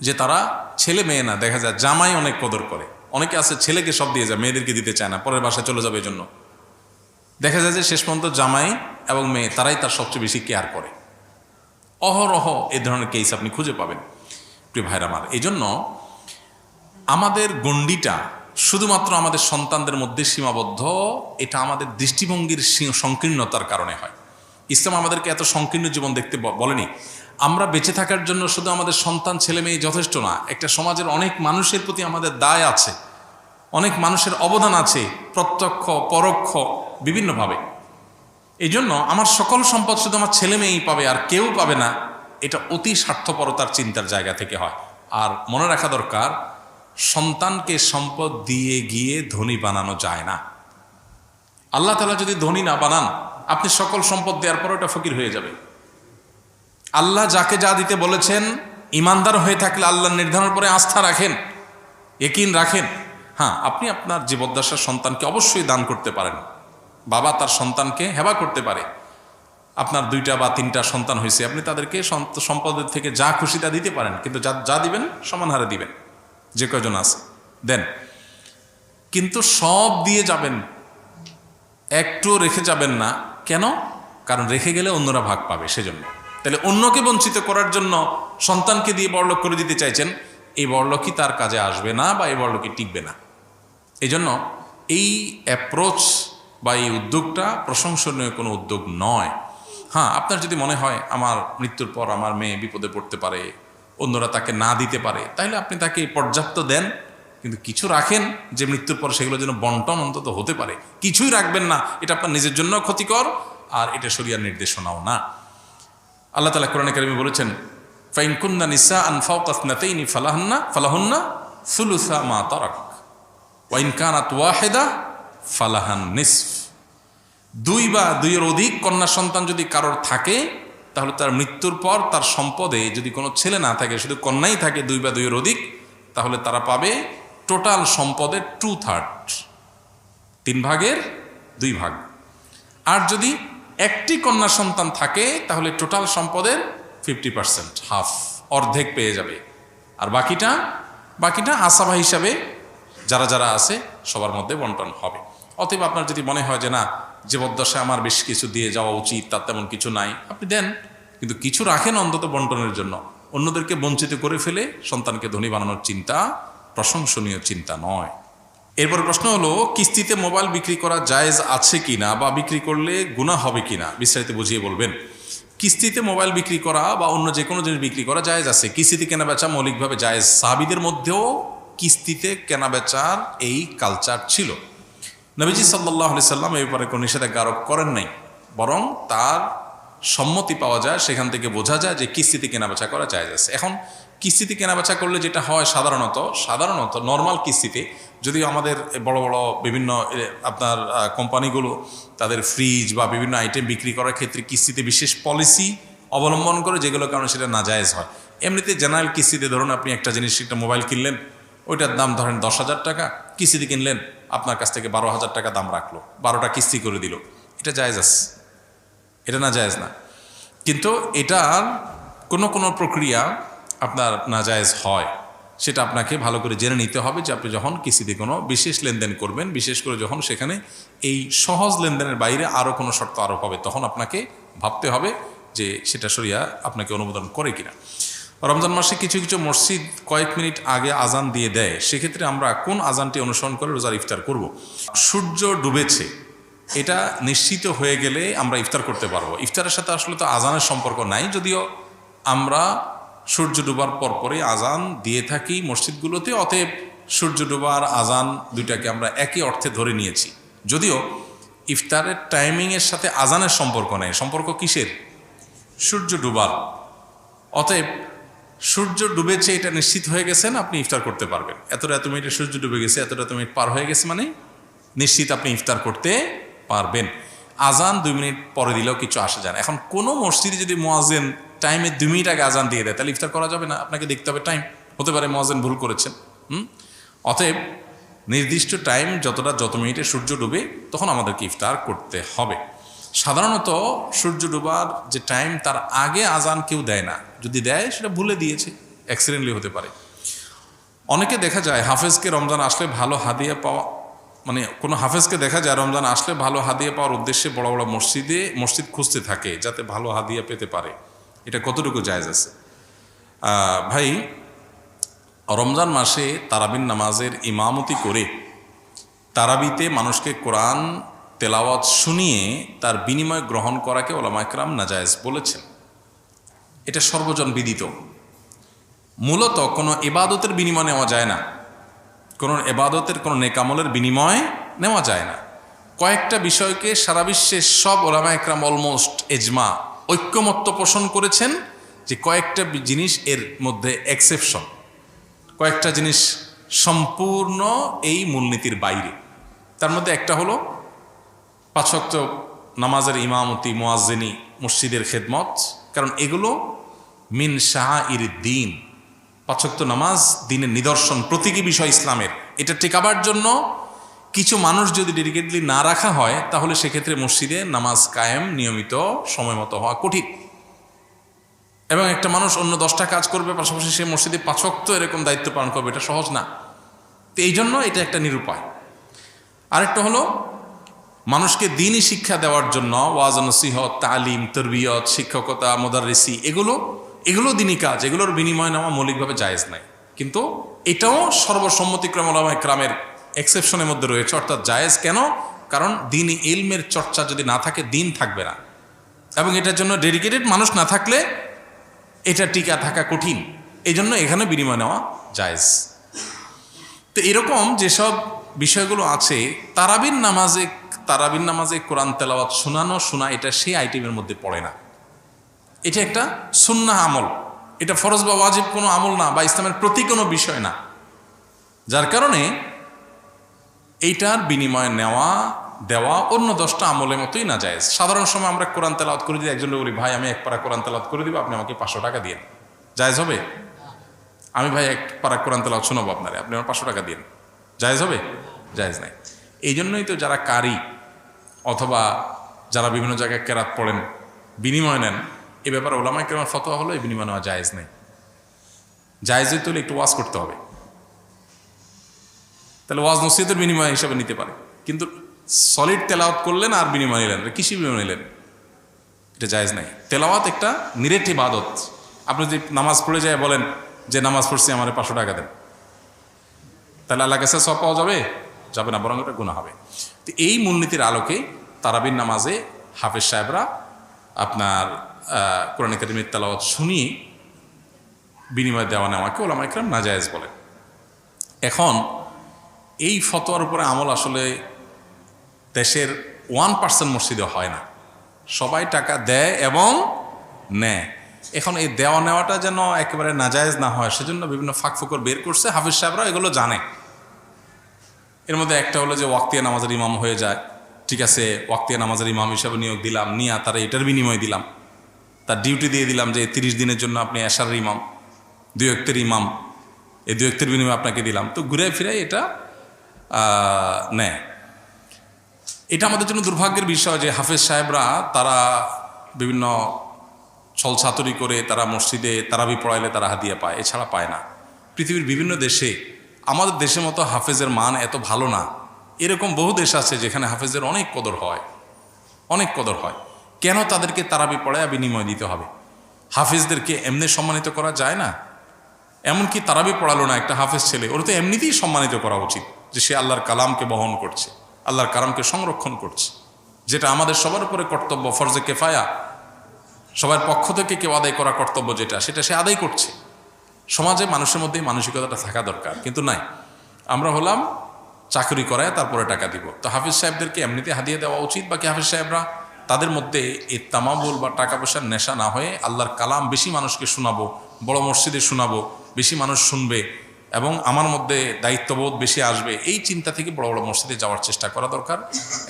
যে তারা ছেলে মেয়ে না, দেখা যায় জামাই অনেক কদর করে। অনেকে আছে ছেলেকে সব দিয়ে যায়, মেয়েদেরকে দিতে চায় না, পরের বাসায় চলে যাবে। এই জন্য দেখা যায় যে শেষ পর্যন্ত জামাই এবং মেয়ে তারাই তার সবচেয়ে বেশি কেয়ার করে। অহরহ এই ধরনের কেস আপনি খুঁজে পাবেন প্রিয় ভাইরা আমার। এই জন্য আমাদের গণ্ডিটা শুধুমাত্র আমাদের সন্তানদের মধ্যে সীমাবদ্ধ, এটা আমাদের দৃষ্টিভঙ্গির সংকীর্ণতার কারণে হয়। ইসলাম আমাদেরকে এত সংকীর্ণ জীবন দেখতে বলেনি। আমরা বেঁচে থাকার জন্য শুধু আমাদের সন্তান ছেলে মেয়ে যথেষ্ট না, একটা সমাজের অনেক মানুষের প্রতি আমাদের দায় আছে, অনেক মানুষের অবদান আছে, প্রত্যক্ষ পরোক্ষ বিভিন্নভাবে। এই জন্য আমার সকল সম্পদ শুধু আমার ছেলে মেয়েই পাবে আর কেউ পাবে না, এটা অতি স্বার্থপরতার চিন্তার জায়গা থেকে হয়। আর মনে রাখা দরকার, সন্তানকে সম্পদ দিয়ে গিয়ে ধনী বানানো যায় না। আল্লাহ তাআলা যদি ধনী না বানান, আপনি সকল সম্পদ দেওয়ার পর ওটা ফকির হয়ে যাবে। আল্লাহ যাকে যা দিতে বলেছেন, ইমানদার হয়ে থাকলে আল্লাহর নির্ধারণের পরে আস্থা রাখেন, ইয়াকিন রাখেন। হ্যাঁ, আপনি আপনার জীবদ্দশার সন্তানকে অবশ্যই দান করতে পারেন। বাবা তার সন্তানকে হেবা করতে পারে। আপনার 2টা বা 3টা সন্তান হয়েছে, আপনি তাদেরকে সম্পদের থেকে যা খুশি তা দিতে পারেন, কিন্তু যা দিবেন সমান হারে দিবেন, যে কয়জন আছে দেন। কিন্তু সব দিয়ে যাবেন, একটুও রেখে যাবেন না। কেন? কারণ রেখে গেলে অন্যরা ভাগ পাবে, সেজন্য। তাহলে অন্যকে বঞ্চিত করার জন্য সন্তানকে দিয়ে বড়লোক করে দিতে চাইছেন, এই বড়লোকই তার কাজে আসবে না বা এই বড়লোকই টিকবে না। এই জন্য এই অ্যাপ্রোচ বা এই উদ্যোগটা প্রশংসনীয় কোনো উদ্যোগ নয়। হ্যাঁ, আপনার যদি মনে হয় আমার মৃত্যুর পর আমার মেয়ে বিপদে পড়তে পারে, অন্যরা তাকে না দিতে পারে, তাহলে আপনি তাকে পর্যাপ্ত দেন, কিন্তু কিছু রাখেন যে মৃত্যুর পর সেগুলো যেন বন্টন অন্তত হতে পারে। কিছুই রাখবেন না, এটা আপনার নিজের জন্য ক্ষতিকর, আর এটা শরিয়ার নির্দেশনাও না। আল্লাহ তাআলা কোরআনে কারিমে বলেছেন, ফাইন কুন্না নিসাআন ফাওকা ইসনাতাইনি ফালাহুন্না সুলুসা মা তারাক ওয়া ইন কানাত ওয়াহিদা ফালাহান নিসফ। 2 বা 2-এর অধিক কন্যা সন্তান যদি কারোর থাকে, তাহলে তার মৃত্যুর পর তার সম্পদে যদি কোনো ছেলে না থাকে, শুধু কন্যাই থাকে 2 বা 2-এর অধিক, তাহলে তারা পাবে টোটাল সম্পদের 2/3, 3 ভাগের 2 ভাগ। আর যদি একটি কন্যা সন্তান থাকে, তাহলে টোটাল সম্পদের 50%, হাফ, অর্ধেক পেয়ে যাবে। আর বাকিটা আসাবা হিসাবে যারা যারা আছে সবার মধ্যে বন্টন হবে। অতএব আপনার যদি মনে হয় যে না, জীবদ্দশায় আমার বেশ কিছু দিয়ে যাওয়া উচিত, তার তেমন কিছু নাই, আপনি দেন, কিন্তু কিছু রাখেন অন্তত বন্টনের জন্য। অন্যদেরকে বঞ্চিত করে ফেলে সন্তানকে ধনী বানানোর চিন্তা প্রশংসনীয় চিন্তা নয়। এরপর প্রশ্ন হলো, কিস্তিতে মোবাইল বিক্রি করা জায়েজ আছে কিনা, বা বিক্রি করলে গুনাহ হবে কিনা, বিস্তারিত বুঝিয়ে বলবেন। কিস্তিতে মোবাইল বিক্রি করা বা অন্য যে কোনো জিনিস বিক্রি করা জায়েজ আছে। কিস্তিতে কেনাবেচা মৌলিকভাবে জায়েজ। সাহাবীদের মধ্যেও কিস্তিতে কেনাবেচার এই কালচার ছিল। নবীজি সাল্লাল্লাহু আলাইহি সাল্লাম এই ব্যাপারে কোনো নিষেধাজ্ঞা আরোপ করেন নাই, বরং তার সম্মতি পাওয়া যায়, সেখান থেকে বোঝা যায় যে কিস্তিতে কেনাবেচা করা জায়েজ আছে। এখন কিস্তিতে কেনাবেচা করলে যেটা হয় সাধারণত নর্মাল কিস্তিতে, যদিও আমাদের বড় বড় বিভিন্ন আপনার কোম্পানিগুলো তাদের ফ্রিজ বা বিভিন্ন আইটেম বিক্রি করার ক্ষেত্রে কিস্তিতে বিশেষ পলিসি অবলম্বন করে, যেগুলোর কারণে সেটা নাজায়েজ হয়। এমনিতে জেনারেল কিস্তিতে ধরুন আপনি একটা জিনিস, একটা মোবাইল কিনলেন, ওইটার দাম ধরেন 10,000 টাকা, কিস্তিতে কিনলেন, আপনার কাছ থেকে 12,000 টাকা দাম রাখলো, 12টা কিস্তি করে দিল, এটা জায়েজ আছে, এটা না জায়েজ না। কিন্তু এটার কোনো প্রক্রিয়া আপনার নাজায়েজ হয়, সেটা আপনাকে ভালো করে জেনে নিতে হবে যে আপনি যখন কিস্তিতে কোনো বিশেষ লেনদেন করবেন, বিশেষ করে যখন সেখানে এই সহজ লেনদেনের বাইরে আরও কোনো শর্ত আরোপ হবে, তখন আপনাকে ভাবতে হবে যে সেটা শরিয়া আপনাকে অনুমোদন করে কিনা। রমজান মাসে কিছু কিছু মসজিদ কয়েক মিনিট আগে আজান দিয়ে দেয়, সেক্ষেত্রে আমরা কোন আজানটি অনুসরণ করে রোজার ইফতার করব? সূর্য ডুবেছে এটা নিশ্চিত হয়ে গেলে আমরা ইফতার করতে পারবো। ইফতারের সাথে আসলে তো আজানের সম্পর্ক নাই, যদিও আমরা সূর্য ডুবার পরপরই আজান দিয়ে থাকি মসজিদগুলোতে। অতএব সূর্য ডুবার আজান দুইটাকে আমরা একই অর্থে ধরে নিয়েছি, যদিও ইফতারের টাইমিংয়ের সাথে আজানের সম্পর্ক নেই। সম্পর্ক কিসের? সূর্য ডুবার। অতএব সূর্য ডুবেছে এটা নিশ্চিত হয়ে গেছেন, আপনি ইফতার করতে পারবেন। এত মিনিটে সূর্য ডুবে গেছে, এত মিনিট পার হয়ে গেছে, মানে নিশ্চিত আপনি ইফতার করতে পারবেন। আজান 2 মিনিট পরে দিলেও কিছু আসে যায় না। এখন কোনো মসজিদে যদি মুয়াজ্জিন টাইমে 2 মিনিট আগে আজান দিয়ে দেয়, তাহলে ইফতার করা যাবে না, আপনাকে দেখতে হবে টাইম। হতে পারে মুয়াজ্জিন ভুল করেছেন। অতএব নির্দিষ্ট টাইম যত মিনিটে সূর্য ডুবে তখন আমাদেরকে ইফতার করতে হবে। সাধারণত সূর্য ডুবার যে টাইম তার আগে আজান কেউ দেয় না, যদি দেয় সেটা ভুলে দিয়েছে, অ্যাক্সিডেন্টলি হতে পারে। অনেকে দেখা যায় হাফেজকে রমজান আসলে ভালো হাদিয়া পাওয়া, মানে কোনো হাফেজকে দেখা যায় রমজান আসলে ভালো হাদিয়া পাওয়ার উদ্দেশ্যে বড় বড় মসজিদ খুঁজতে থাকে যাতে ভালো হাদিয়া পেতে পারে। এটা কতটুকু জায়েজ আছে? ভাই, রমজান মাসে তারাবির নামাজের ইমামতি করে তারাবিতে মানুষকে কোরআন তেলাওয়াত শুনিয়ে তার বিনিময় গ্রহণ করাকে ওলামা ইকরাম নাজায়েজ বলেছেন। এটা সর্বজন বিদিত। মূলত কোনো ইবাদতের বিনিময় নেওয়া যায় না, কোনো ইবাদতের কোনো নেকামলের বিনিময় নেওয়া যায় না। কয়েকটা বিষয়কে সারা বিশ্বের সব ওলামা ইকরাম অলমোস্ট এজমা ঐক্যমত্য পোষণ করেছেন যে কয়েকটা জিনিস এর মধ্যে এক্সেপশন, কয়েকটা জিনিস সম্পূর্ণ এই মূলনীতির বাইরে। তার মধ্যে একটা হলো 5 ওয়াক্ত নামাজের ইমামতি, মুয়াজ্জিনি, মসজিদের খেদমত, কারণ এগুলো মিন শাআইর দ্বীন। 5 ওয়াক্ত নামাজ দ্বীনের নিদর্শন, প্রতীকী বিষয় ইসলামের। এটা টেকাবার জন্য কিছু মানুষ যদি ডেডিকেটলি না রাখা হয়, তাহলে সেক্ষেত্রে মসজিদে নামাজ কায়েম নিয়মিত সময় মতো হওয়া কঠিন। এবং একটা মানুষ অন্য 10টা কাজ করবে, পাশাপাশি সে মসজিদে 5 ওয়াক্ত এরকম দায়িত্ব পালন করবে, এটা সহজ না। তো এই জন্য এটা একটা নিরুপায়। আরেকটা হলো মানুষকে দ্বীনি শিক্ষা দেওয়ার জন্য ওয়াজ নসিহত, তালিম, তরবিয়ত, শিক্ষকতা, মুদাররিসি, এগুলো দ্বীনি কাজ, এগুলোর বিনিময় নেওয়া মৌলিকভাবে জায়েজ নাই। কিন্তু এটাও সর্বসম্মতিক্রমে ওলামা ইকরামের এক্সেপশনের মধ্যে রয়েছে, অর্থাৎ জায়েজ। কেন? কারণ দ্বীনি ইলমের চর্চা যদি না থাকে দ্বীন থাকবে না, এবং এটার জন্য ডেডিকেটেড মানুষ না থাকলে এটা টিকা থাকা কঠিন। এই জন্য এখানে বিনিময় নেওয়া জায়েজ। তো এরকম যেসব বিষয়গুলো আছে, তারাবির নামাজে কোরআন তেলাওয়াত শোনা, এটা সেই আইটেমের মধ্যে পড়ে না। এটা একটা সুন্নাহ আমল, এটা ফরজ বা ওয়াজিব কোনো আমল না, বা ইসলামের প্রতি কোনো বিষয় না। যার কারণে এইটার বিনিময় দেওয়া অন্য 10টা আমলের মতোই না জায়েজ। সাধারণ সময় আমরা কোরআন তেলাওয়াত করে দিই, একজনকে বলি ভাই আমি 1 পারা কোরআন তেলাওয়াত করে দিব, আপনি আমাকে 500 টাকা দিন, জায়েজ হবে? আমি ভাই 1 পারা কোরআন তেলাওয়াত শোনাবো আপনারে, আপনি আমার 500 টাকা দিন, জায়েজ হবে? জায়েজ নাই। এই জন্যই তো যারা কারি অথবা যারা বিভিন্ন জায়গায় কেরাত পড়েন, বিনিময় নেন, এ ব্যাপারে ওলামায়ে কেরামের ফতোয়া হলো এই বিনিময় নেওয়া জায়েজ নেই। জায়েজ হইতে হলে একটু ওয়াজ করতে হবে, তাহলে ওয়াজ নসিহতের বিনিময় হিসাবে নিতে পারে। কিন্তু সলিড তেলাওয়াত করলেন আর বিনিময় নিলেন, কিসের বিনিময় নিলেন? এটা জায়েজ নাই। তেলাওয়াত একটা নিরেট ইবাদত। আপনি যদি নামাজ পড়ে যায় বলেন যে নামাজ পড়ছি আমার 500 টাকা দেন, তাহলে আল্লাহ কাছে সওয়াব পাওয়া যাবে? যাবে না, বরং এটা গুনাহ হবে। তো এই মূলনীতির আলোকে তারাবির নামাজে হাফেজ সাহেবরা আপনার কোরআন কারীমের তেলাওয়াত শুনিয়ে বিনিময় দেওয়া নেওয়াকে ওলামায়ে কেরাম নাজায়েজ বলেন। এখন এই ফতোয়ার উপরে আমল আসলে দেশের 1% মসজিদে হয় না। সবাই টাকা দেয় এবং নেয়। এখন এই দেওয়া নেওয়াটা যেন একেবারে নাজায়েজ না হয়, সেজন্য বিভিন্ন ফাঁকফোকর বের করছে। হাফেজ সাহেবরা এগুলো জানে। এর মধ্যে একটা হলো যে ওয়াক্তিয়া নামাজের ইমাম হয়ে যায়, ঠিক আছে, ওয়াক্তিয়া নামাজের ইমাম হিসাবে নিয়োগ দিলাম, নিয়ে তারা এটার বিনিময় দিলাম, তার ডিউটি দিয়ে দিলাম যে 30 দিনের জন্য আপনি এশারের ইমাম, 2 ওয়াক্তের ইমাম, এই 2 ওয়াক্তের বিনিময় আপনাকে দিলাম। তো ঘুরে ফিরে এটা নেয়। এটা আমাদের জন্য দুর্ভাগ্যের বিষয় যে হাফেজ সাহেবরা তারা বিভিন্ন ছলছাতুরি করে তারা মসজিদে তারাবি পড়াইলে তারা হাদিয়া পায়, এছাড়া পায় না। পৃথিবীর বিভিন্ন দেশে আমাদের দেশের মতো হাফেজের মান এত ভালো না। এরকম বহু দেশ আছে যেখানে হাফেজের অনেক কদর হয়, অনেক কদর হয়। কেন তাদেরকে তারাবি পড়ায় বিনিময় দিতে হবে? হাফেজদেরকে এমনি সম্মানিত করা যায় না? এমনকি তারাবি পড়ালো না একটা হাফেজ ছেলে, ওর তো এমনিতেই সম্মানিত করা উচিত যে সে আল্লাহর কালামকে বহন করছে, আল্লাহর কালামকে সংরক্ষণ করছে, যেটা আমাদের সবার উপরে কর্তব্য, ফরজে কেফায়া, সবার পক্ষ থেকে কেউ আদায় করা কর্তব্য যেটা, সেটা সে আদায় করছে। সমাজে মানুষের মধ্যে মানসিকতাটা থাকা দরকার, কিন্তু নাই। আমরা হলাম চাকরি করায় তারপরে টাকা দিব। তো হাফিজ সাহেবদেরকে এমনিতে হাদিয়া দেওয়া উচিত। বাকি হাফিজ সাহেবরা তাদের মধ্যে এই তামাবুল বা টাকা পয়সার নেশা না হয়ে আল্লাহর কালাম বেশি মানুষকে শোনাবো, বড় মসজিদে শোনাবো, বেশি মানুষ শুনবে এবং আমার মধ্যে দায়িত্ববোধ বেশি আসবে, এই চিন্তা থেকে বড় বড় মসজিদে যাওয়ার চেষ্টা করা দরকার।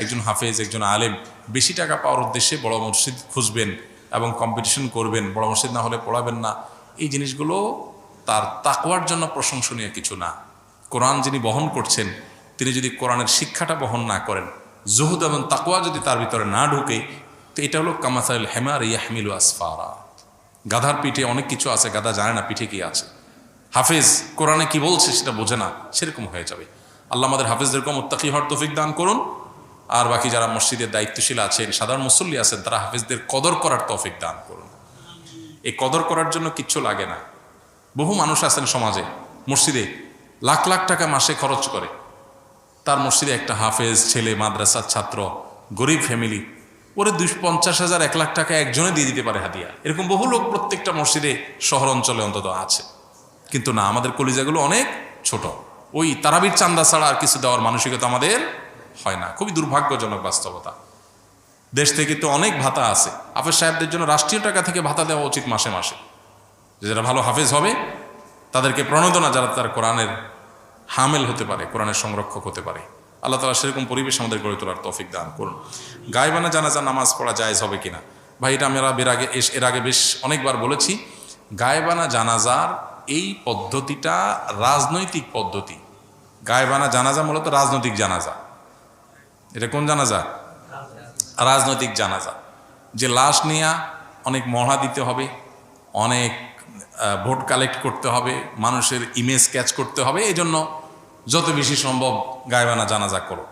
একজন হাফেজ, একজন আলেম বেশি টাকা পাওয়ার উদ্দেশ্যে বড় মসজিদ খুঁজবেন এবং কম্পিটিশন করবেন, বড় মসজিদ না হলে পড়াবেন না, এই জিনিসগুলো তার তাকওয়ার জন্য প্রশংসনীয় কিছু না। কোরআন যিনি বহন করছেন তিনি যদি কোরআনের শিক্ষাটা বহন না করেন, জুহুদ এবং তাকওয়া যদি তার ভিতরে না ঢুকে, তো এটা হলো কামাসাইল হেমার ইয়াহমিলু আসফারা। গাধার পিঠে অনেক কিছু আছে, গাধা জানে না পিঠে কি আছে। হাফেজ কোরআনে কি বলছে সেটা বোঝে না, সেরকম হয়ে যাবে। আল্লাহ আমাদের হাফেজদেরকে মুত্তাকি হওয়ার তৌফিক দান করুন। আর বাকি যারা মসজিদের দায়িত্বশীল আছেন, সাধারণ মুসল্লি আছেন, তারা হাফেজদের কদর করার তৌফিক দান করুন। এই কদর করার জন্য কিচ্ছু লাগে না। বহু মানুষ আছেন সমাজে, মসজিদে লাখ লাখ টাকা মাসে খরচ করে, তার মসজিদে একটা হাফেজ ছেলে, মাদ্রাসার ছাত্র, গরিব ফ্যামিলি, ওরে 250,000 1 লাখ টাকা একজনে দিয়ে দিতে পারে হাদিয়া। এরকম বহু লোক প্রত্যেকটা মসজিদে শহর অঞ্চলে অন্তত আছে। কিন্তু না, আমাদের কলিজাগুলো অনেক ছোট। ওই তারাবির চান্দা ছাড়া আর কিছু দেওয়ার মানসিকতা আমাদের হয় না। খুবই দুর্ভাগ্যজনক বাস্তবতা। দেশ থেকে তো অনেক ভাতা আছে, হাফেজ সাহেবদের জন্য রাষ্ট্রীয় টাকা থেকে ভাতা দেওয়া উচিত মাসে মাসে। যারা ভালো হাফেজ হবে তাদেরকে প্রণোদনা, যারা তার কোরআনের হামেল হতে পারে, কোরআনের সংরক্ষক হতে পারে। আল্লাহ তাআলা সেরকম পরিবেশ আমাদের গড়ে তোলার তৌফিক দান করুন। গায়বানা জানাজা নামাজ পড়া জায়েজ হবে কিনা? ভাই, এটা আমরা এর আগে বেশ অনেকবার বলেছি। গায়বানা জানাজার এই পদ্ধতিটা রাজনৈতিক পদ্ধতি। গায়বানা জানাজা মূলত রাজনৈতিক জানাজা। এটা কোন জানাজা? রাজনৈতিক জানাজা। যে লাশ নিয়ে অনেক মহড়া দিতে হবে, অনেক ভোট কালেক্ট করতে হবে, মানুষের ইমেজ ক্যাচ করতে হবে, এই জন্য যত বেশি সম্ভব গায়বানা জানাজা করো।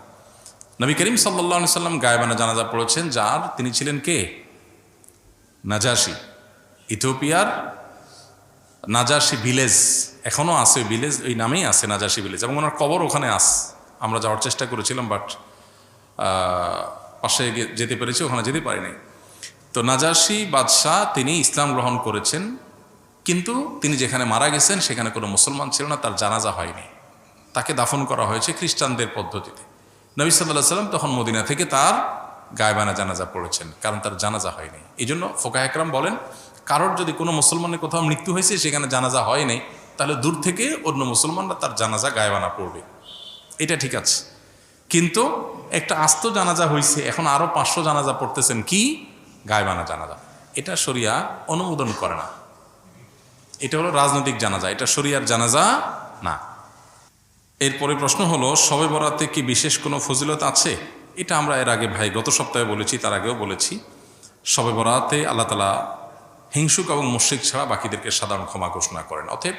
নবী করিম সাল্লাল্লাহু আলাইহি সাল্লাম গায়বানা জানাজা পড়েছেন, যার তিনি ছিলেন কে? নাজাশি। ইথিওপিয়ার নাজাশি ভিলেজ এখনও আছে, ভিলেজ ওই নামেই আছে, নাজাশি ভিলেজ, এবং ওনার কবর ওখানে আছে। আমরা যাওয়ার চেষ্টা করেছিলাম, বাট পাশে যেতে পেরেছি, ওখানে যেতে পারিনি। তো নাজাশি বাদশাহ তিনি ইসলাম গ্রহণ করেছেন, কিন্তু তিনি যেখানে মারা গেছেন সেখানে কোনো মুসলমান ছিল না, তার জানাজা হয়নি। তাকে দাফন করা হয়েছে খ্রিস্টানদের পদ্ধতিতে। নবী সাল্লাল্লাহু আলাইহি ওয়াসাল্লাম তখন মদিনা থেকে তার গায়বানা জানাজা পড়েছেন, কারণ তার জানাজা হয়নি। এই জন্য ফুকাহা একরাম বলেন, কারোর যদি কোনো মুসলমানের কোথাও মৃত্যু হয়েছে সেখানে জানাজা হয়নি, তাহলে দূর থেকে অন্য মুসলমানরা তার জানাজা গায়বানা পড়বে, এটা ঠিক আছে। কিন্তু একটা আস্ত জানাজা হয়েছে, এখন আরও 500 জানাজা পড়তেছেন, কি গায়বানা জানাজা, এটা শরিয়া অনুমোদন করে না। এটা হলো রাজনৈতিক জানাজা, এটা শরিয়ার জানাজা না। এরপরে প্রশ্ন হলো, শবে বরাতে কি বিশেষ কোনো ফজিলত আছে? এটা আমরা এর আগে ভাই গত সপ্তাহে বলেছি, তার আগেও বলেছি। শবে বরাতে আল্লাহ তাআলা হিংসুক এবং মুশরিক ছাড়া বাকিদেরকে সাধারণ ক্ষমা ঘোষণা করেন। অতএব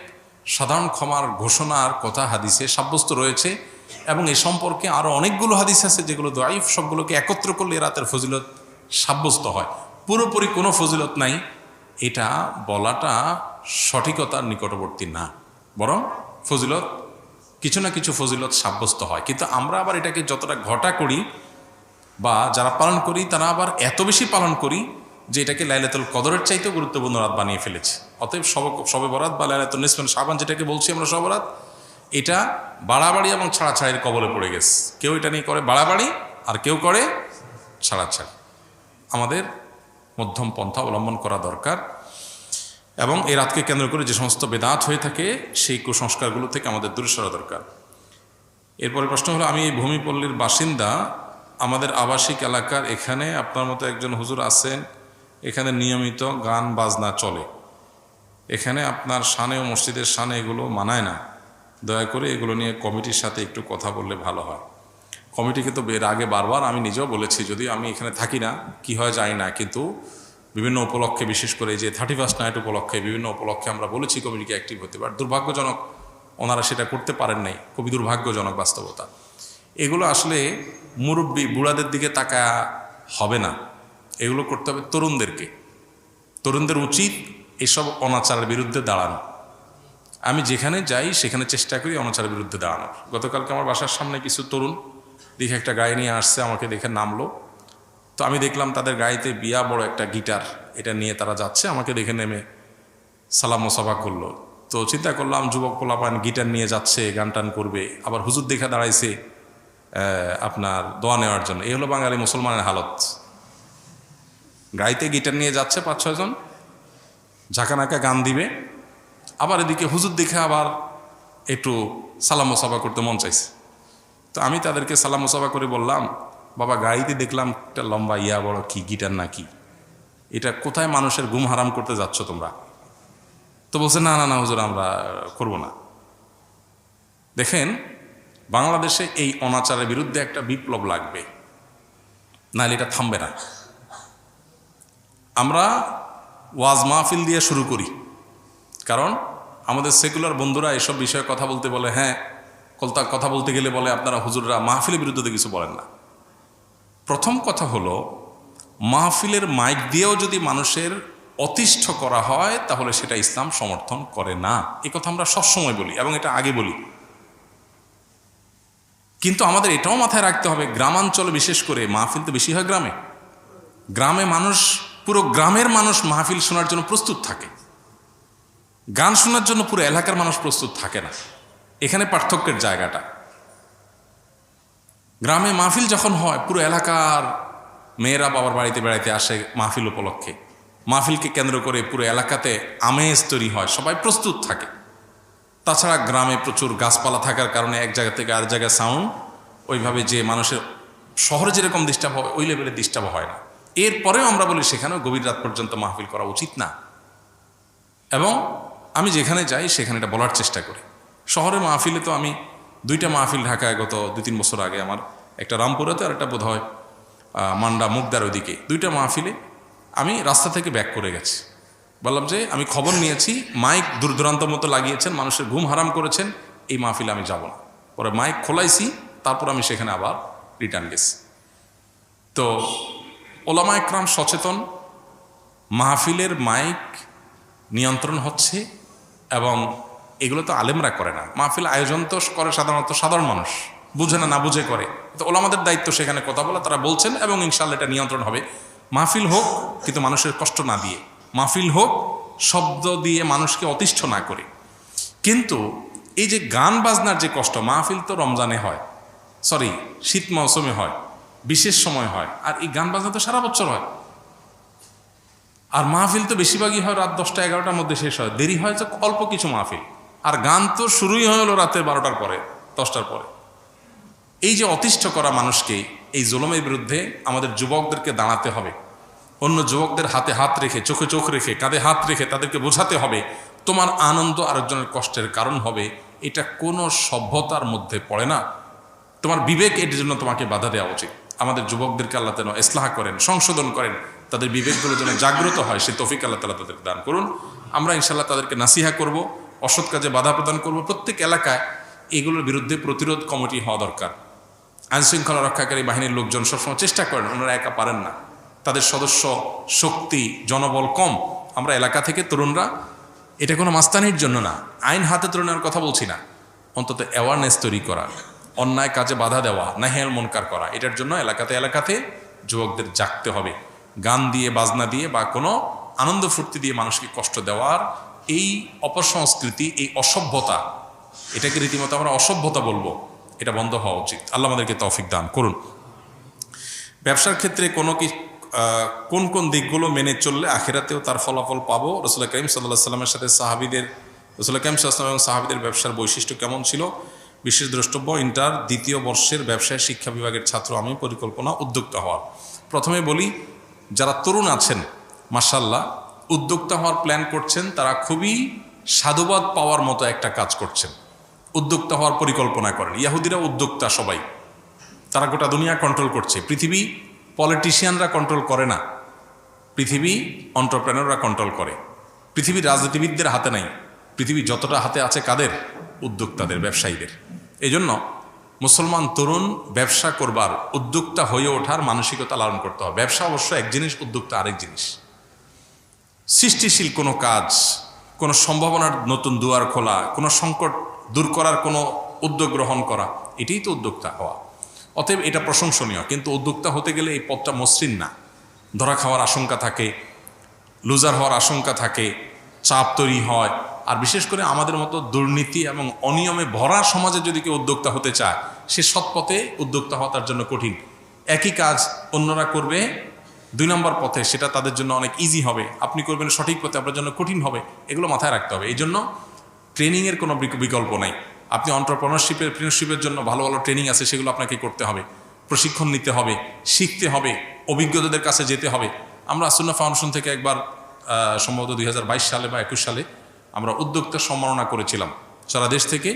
সাধারণ ক্ষমার ঘোষণার কথা হাদিসে সাব্যস্ত রয়েছে এবং এ সম্পর্কে আরও অনেকগুলো হাদিস আছে যেগুলো দাইফ, সবগুলোকে একত্র করলে রাতের ফজিলত সাব্যস্ত হয়। পুরোপুরি কোনো ফজিলত নাই এটা বলাটা সঠিকতার নিকটবর্তী না, বরং ফজিলত কিছু না কিছু ফজিলত সাব্যস্ত হয়। কিন্তু আমরা আবার এটাকে যতটা ঘটা করি বা যারা পালন করি তারা আবার এত বেশি পালন করি যে এটাকে লাইলাতুল কদরের চাইতেও গুরুত্বপূর্ণ রাত বানিয়ে ফেলেছি। অতএব শবে বরাত বা লাইলাতুল নিসফে শাবান যেটাকে বলছি আমরা শবে বরাত, এটা বাড়াবাড়ি এবং ছাড়াছাড়ির কবলে পড়ে গেছে। কেউ এটা নিয়ে করে বাড়াবাড়ি আর কেউ করে ছাড়াছাড়ি। আমাদের মধ্যম পন্থা অবলম্বন করা দরকার এবং এই রাতকে কেন্দ্র করে যে সমস্ত বেদাত হয়ে থাকে সেই কুসংস্কারগুলো থেকে আমাদের দূরে সরা দরকার। এরপরে প্রশ্ন হলো, আমি এই ভূমিপল্লীর বাসিন্দা, আমাদের আবাসিক এলাকার এখানে আপনার মতো একজন হুজুর আছেন, এখানে নিয়মিত গান বাজনা চলে, এখানে আপনার শানে ও মসজিদের শানে এগুলো মানায় না, দয়া করে এগুলো নিয়ে কমিটির সাথে একটু কথা বললে ভালো হয়। কমিটিকে তো এর আগে বারবার আমি নিজেও বলেছি, যদিও আমি এখানে থাকি না, কি হয় জানি না, কিন্তু বিভিন্ন উপলক্ষে, বিশেষ করে যে 31st নাইট উপলক্ষে, বিভিন্ন উপলক্ষে আমরা বলেছি কমিটিকে অ্যাক্টিভ হতে পারে। দুর্ভাগ্যজনক ওনারা সেটা করতে পারেন নাই, খুবই দুর্ভাগ্যজনক বাস্তবতা। এগুলো আসলে মুরব্বী বুড়াদের দিকে তাকা হবে না, এগুলো করতে হবে তরুণদেরকে। তরুণদের উচিত এসব অনাচারের বিরুদ্ধে দাঁড়ানো। আমি যেখানে যাই সেখানে চেষ্টা করি অনাচারের বিরুদ্ধে দাঁড়ানোর। গতকালকে আমার বাসার সামনে কিছু তরুণ দেখে একটা গায়ে নিয়ে আসছে, আমাকে দেখে নামলো। তো আমি দেখলাম তাদের গাড়িতে বিয়া বড় একটা গিটার, এটা নিয়ে তারা যাচ্ছে, আমাকে দেখে নেমে সালাম মোসাফা করলো। তো চিন্তা করলাম যুবক পোলাপান গিটার নিয়ে যাচ্ছে, গান টান করবে, আবার হুজুর দেখা দাঁড়াইছে আপনার দোয়া নেওয়ার জন্য। এই হলো বাঙালি মুসলমানের হালত। গাড়িতে গিটার নিয়ে যাচ্ছে 5-6 জন, ঝাঁকানাকা গান দিবে, আবার এদিকে হুজুর দেখে আবার একটু সালাম মোসাফা করতে মন চাইছে। তো আমি তাদেরকে সালাম মোসাফা করে বললাম, বাবা গাড়িতে দেখলাম একটা লম্বা ইয়া বড় কি গিটার নাকি, এটা কোথায় মানুষের ঘুম হারাম করতে যাচ্ছ তোমরা? তো বলছে না না না হুজুর, আমরা করব না। দেখেন, বাংলাদেশে এই অনাচারের বিরুদ্ধে একটা বিপ্লব লাগবে, নাহলে এটা থামবে না। আমরা ওয়াজ মাহফিল দিয়ে শুরু করি, কারণ আমাদের সেকুলার বন্ধুরা এসব বিষয়ে কথা বলতে বলে, হ্যাঁ কথা বলতে গেলে বলে আপনারা হুজুররা মাহফিলের বিরুদ্ধে কিছু বলেন না। প্রথম কথা হলো, মাহফিলের মাইক দিয়েও যদি মানুষের অতিষ্ঠ করা হয় তাহলে সেটা ইসলাম সমর্থন করে না। এই কথা আমরা সবসময় বলি এবং এটা আগে বলি। কিন্তু আমাদের এটাও মাথায় রাখতে হবে, গ্রামাঞ্চলে বিশেষ করে মাহফিল তো বেশি হয় গ্রামে। গ্রামে মানুষ, পুরো গ্রামের মানুষ মাহফিল শোনার জন্য প্রস্তুত থাকে, গান শোনার জন্য পুরো এলাকার মানুষ প্রস্তুত থাকে না। এখানে পার্থক্যের জায়গাটা। গ্রামে মাহফিল যখন হয় পুরো এলাকার মেয়েরা বাবার বাড়িতে বেড়াইতে আসে মাহফিল উপলক্ষে, মাহফিলকে কেন্দ্র করে পুরো এলাকাতে আমেজ তৈরি হয়, সবাই প্রস্তুত থাকে। তাছাড়া গ্রামে প্রচুর গাছপালা থাকার কারণে এক জায়গা থেকে আর জায়গায় সাউন্ড ওইভাবে যে মানুষের শহরে যেরকম ডিস্টার্ব হয় ওই লেভেলে ডিস্টার্ব হয় না। এরপরেও আমরা বলি সেখানেও গভীর রাত পর্যন্ত মাহফিল করা উচিত না। এবং আমি যেখানে যাই সেখানে এটা বলার চেষ্টা করি। শহরে মাহফিলে তো আমি 2টা মাহফিল ঢাকায় গত 2-3 বছর আগে, আমার একটা রামপুরাতে আর একটা বোধ হয় মান্ডা মুগদার ওইদিকে, 2টা মাহফিলে আমি রাস্তা থেকে ব্যাক করে গেছি। বললাম যে আমি খবর নিয়েছি, মাইক দূর দূরান্ত মতো লাগিয়েছেন, মানুষের ঘুম হারাম করেছেন, এই মাহফিলে আমি যাব না। পরে মাইক খোলাইছি, তারপর আমি সেখানে আবার রিটার্ন গেছি। তো ওলামা একরাম সচেতন, মাহফিলের মাইক নিয়ন্ত্রণ হচ্ছে, এবং এগুলো তো আলেমরা করে না। মাহফিল আয়োজন তো করে সাধারণত সাধারণ মানুষ, বুঝে না, না বুঝে করে। তো ওলামাদের দায়িত্ব সেখানে কথা বলা, তারা বলছেন এবং ইনশাআল্লাহ এটা নিয়ন্ত্রণ হবে। মাহফিল হোক কিন্তু মানুষের কষ্ট না দিয়ে, মাহফিল হোক শব্দ দিয়ে মানুষকে অতিষ্ঠ না করে। কিন্তু এই যে গান বাজনার যে কষ্ট, মাহফিল তো রমজানে হয়, শীত মৌসুমে হয়, বিশেষ সময় হয়, আর এই গান বাজনা তো সারা বছর হয়। আর মাহফিল তো বেশিরভাগই হয় রাত 10টা-11টার মধ্যে শেষ হয়, দেরি হয় তো অল্প কিছু মাহফিল। আর গান তো শুরুই হলো রাতের 12টার পরে, 10টার পরে। এই যে অতিষ্ঠ করা মানুষকে, এই জুলুমের বিরুদ্ধে আমাদের যুবকদেরকে দাঁড়াতে হবে। অন্য যুবকদের হাতে হাত রেখে, চোখে চোখ রেখে, কাঁধে হাত রেখে তাদেরকে বোঝাতে হবে তোমার আনন্দ আরেকজনের কষ্টের কারণ হবে, এটা কোনো সভ্যতার মধ্যে পড়ে না। তোমার বিবেক এর জন্য তোমাকে বাধা দেওয়া উচিত। আমাদের যুবকদেরকে আল্লাহ যেন ইসলাহ করেন, সংশোধন করেন, তাদের বিবেকগুলো যেন জাগ্রত হয়, সে তৌফিক আল্লাহ তাআলা তাদেরকে দান করুন। আমরা ইনশাআল্লাহ তাদেরকে নাসিহা করব, অসৎ কাজে বাধা প্রদান করব। প্রত্যেক এলাকায় এগুলোর বিরুদ্ধে প্রতিরোধ কমিটি হওয়া দরকার। আইনশৃঙ্খলা রক্ষাকারী বাহিনীর লোকজন সবসময় চেষ্টা করেন, ওনারা একা পারেন না, তাদের সদস্য শক্তি জনবল কম। আমরা এলাকা থেকে তরুণরা, এটা কোনো মাস্তানির জন্য না, আইন হাতে তুলে নেওয়ার কথা বলছি না, অন্তত অ্যাওয়ারনেস তৈরি করা, অন্যায় কাজে বাধা দেওয়া, নাহিয়াল মুনকার করা, এটার জন্য এলাকাতে এলাকাতে যুবকদের জাগতে হবে। গান দিয়ে বাজনা দিয়ে বা কোনো আনন্দ ফুর্তি দিয়ে মানুষকে কষ্ট দেওয়ার এই অপসংস্কৃতি, এই অসভ্যতা, এটাকে রীতিমতো আমরা অসভ্যতা বলবো, এটা বন্ধ হওয়া উচিত। আল্লাহ আমাদেরকে তৌফিক দান করুন। ব্যবসার ক্ষেত্রে কোন কোন দিকগুলো মেনে চললে আখিরাতেও তার ফলাফল পাবো? রাসূল করিম সাল্লাল্লাহু আলাইহি সাল্লামের সাথে রাসূল করিম সাল্লাল্লাহু আলাইহি ওয়াসাল্লাম এবং সাহাবীদের ব্যবসার বৈশিষ্ট্য কেমন ছিল? বিশেষ দ্রষ্টব্য, ইন্টার দ্বিতীয় বর্ষের ব্যবসায় শিক্ষা বিভাগের ছাত্র আমি, পরিকল্পনা উদ্যোক্তা হওয়ার। প্রথমে বলি, যারা তরুণ আছেন মাশাআল্লাহ উদ্যোক্তা হওয়ার প্ল্যান করছেন, তারা খুবই সাধুবাদ পাওয়ার মতো একটা কাজ করছেন। উদ্যোক্তা হওয়ার পরিকল্পনা করেন। ইহুদিরা উদ্যোক্তা সবাই, তারা গোটা দুনিয়া কন্ট্রোল করছে। পৃথিবী পলিটিশিয়ানরা কন্ট্রোল করে না, পৃথিবী এন্টারপ্রেনাররা কন্ট্রোল করে। পৃথিবীর রাজনীতিবিদদের হাতে নাই, পৃথিবী যতটা হাতে আছে কাদের? উদ্যোক্তাদের, ব্যবসায়ীদের। এই জন্য মুসলমান তরুণ ব্যবসা করবার, উদ্যোক্তা হয়ে ওঠার মানসিকতা লালন করতে হবে। ব্যবসা অবশ্য এক জিনিস, উদ্যোক্তা আরেক জিনিস। সৃষ্টিশীল কোনো কাজ, কোনো সম্ভাবনার নতুন দুয়ার খোলা, কোনো সংকট দূর করার কোনো উদ্যোগ গ্রহণ করা, এটাই তো উদ্যোক্তা হওয়া। অতএব এটা প্রশংসনীয়, কিন্তু উদ্যোক্তা হতে গেলে এই পথটা মসৃণ না। ধরা খাওয়ার আশঙ্কা থাকে, লুজার হওয়ার আশঙ্কা থাকে, চাপ তৈরি হয়। আর বিশেষ করে আমাদের মতো দুর্নীতি এবং অনিয়মে ভরা সমাজে যদি কেউ উদ্যোক্তা হতে চায়, সে সৎ পথে উদ্যোক্তা হওয়া তার জন্য কঠিন। একই কাজ অন্যরা করবে 2 নম্বর পথে, সেটা তাদের জন্য অনেক ইজি হবে। আপনি করবেন সঠিক পথে, আপনার জন্য কঠিন হবে। এগুলো মাথায় রাখতে হবে। এই জন্য ট্রেনিংয়ের কোনো বিকল্প নাই। আপনি এন্টারপ্রেনারশিপের জন্য ভালো ভালো ট্রেনিং আছে, সেগুলো আপনাকে করতে হবে, প্রশিক্ষণ নিতে হবে, শিখতে হবে, অভিজ্ঞতাদের কাছে যেতে হবে। আমরা সুন্নাহ ফাউন্ডেশন থেকে একবার সম্ভবত 2022 সালে বা 21 সালে আমরা উদ্যোক্তা সম্মাননা করেছিলাম। সারা দেশ থেকে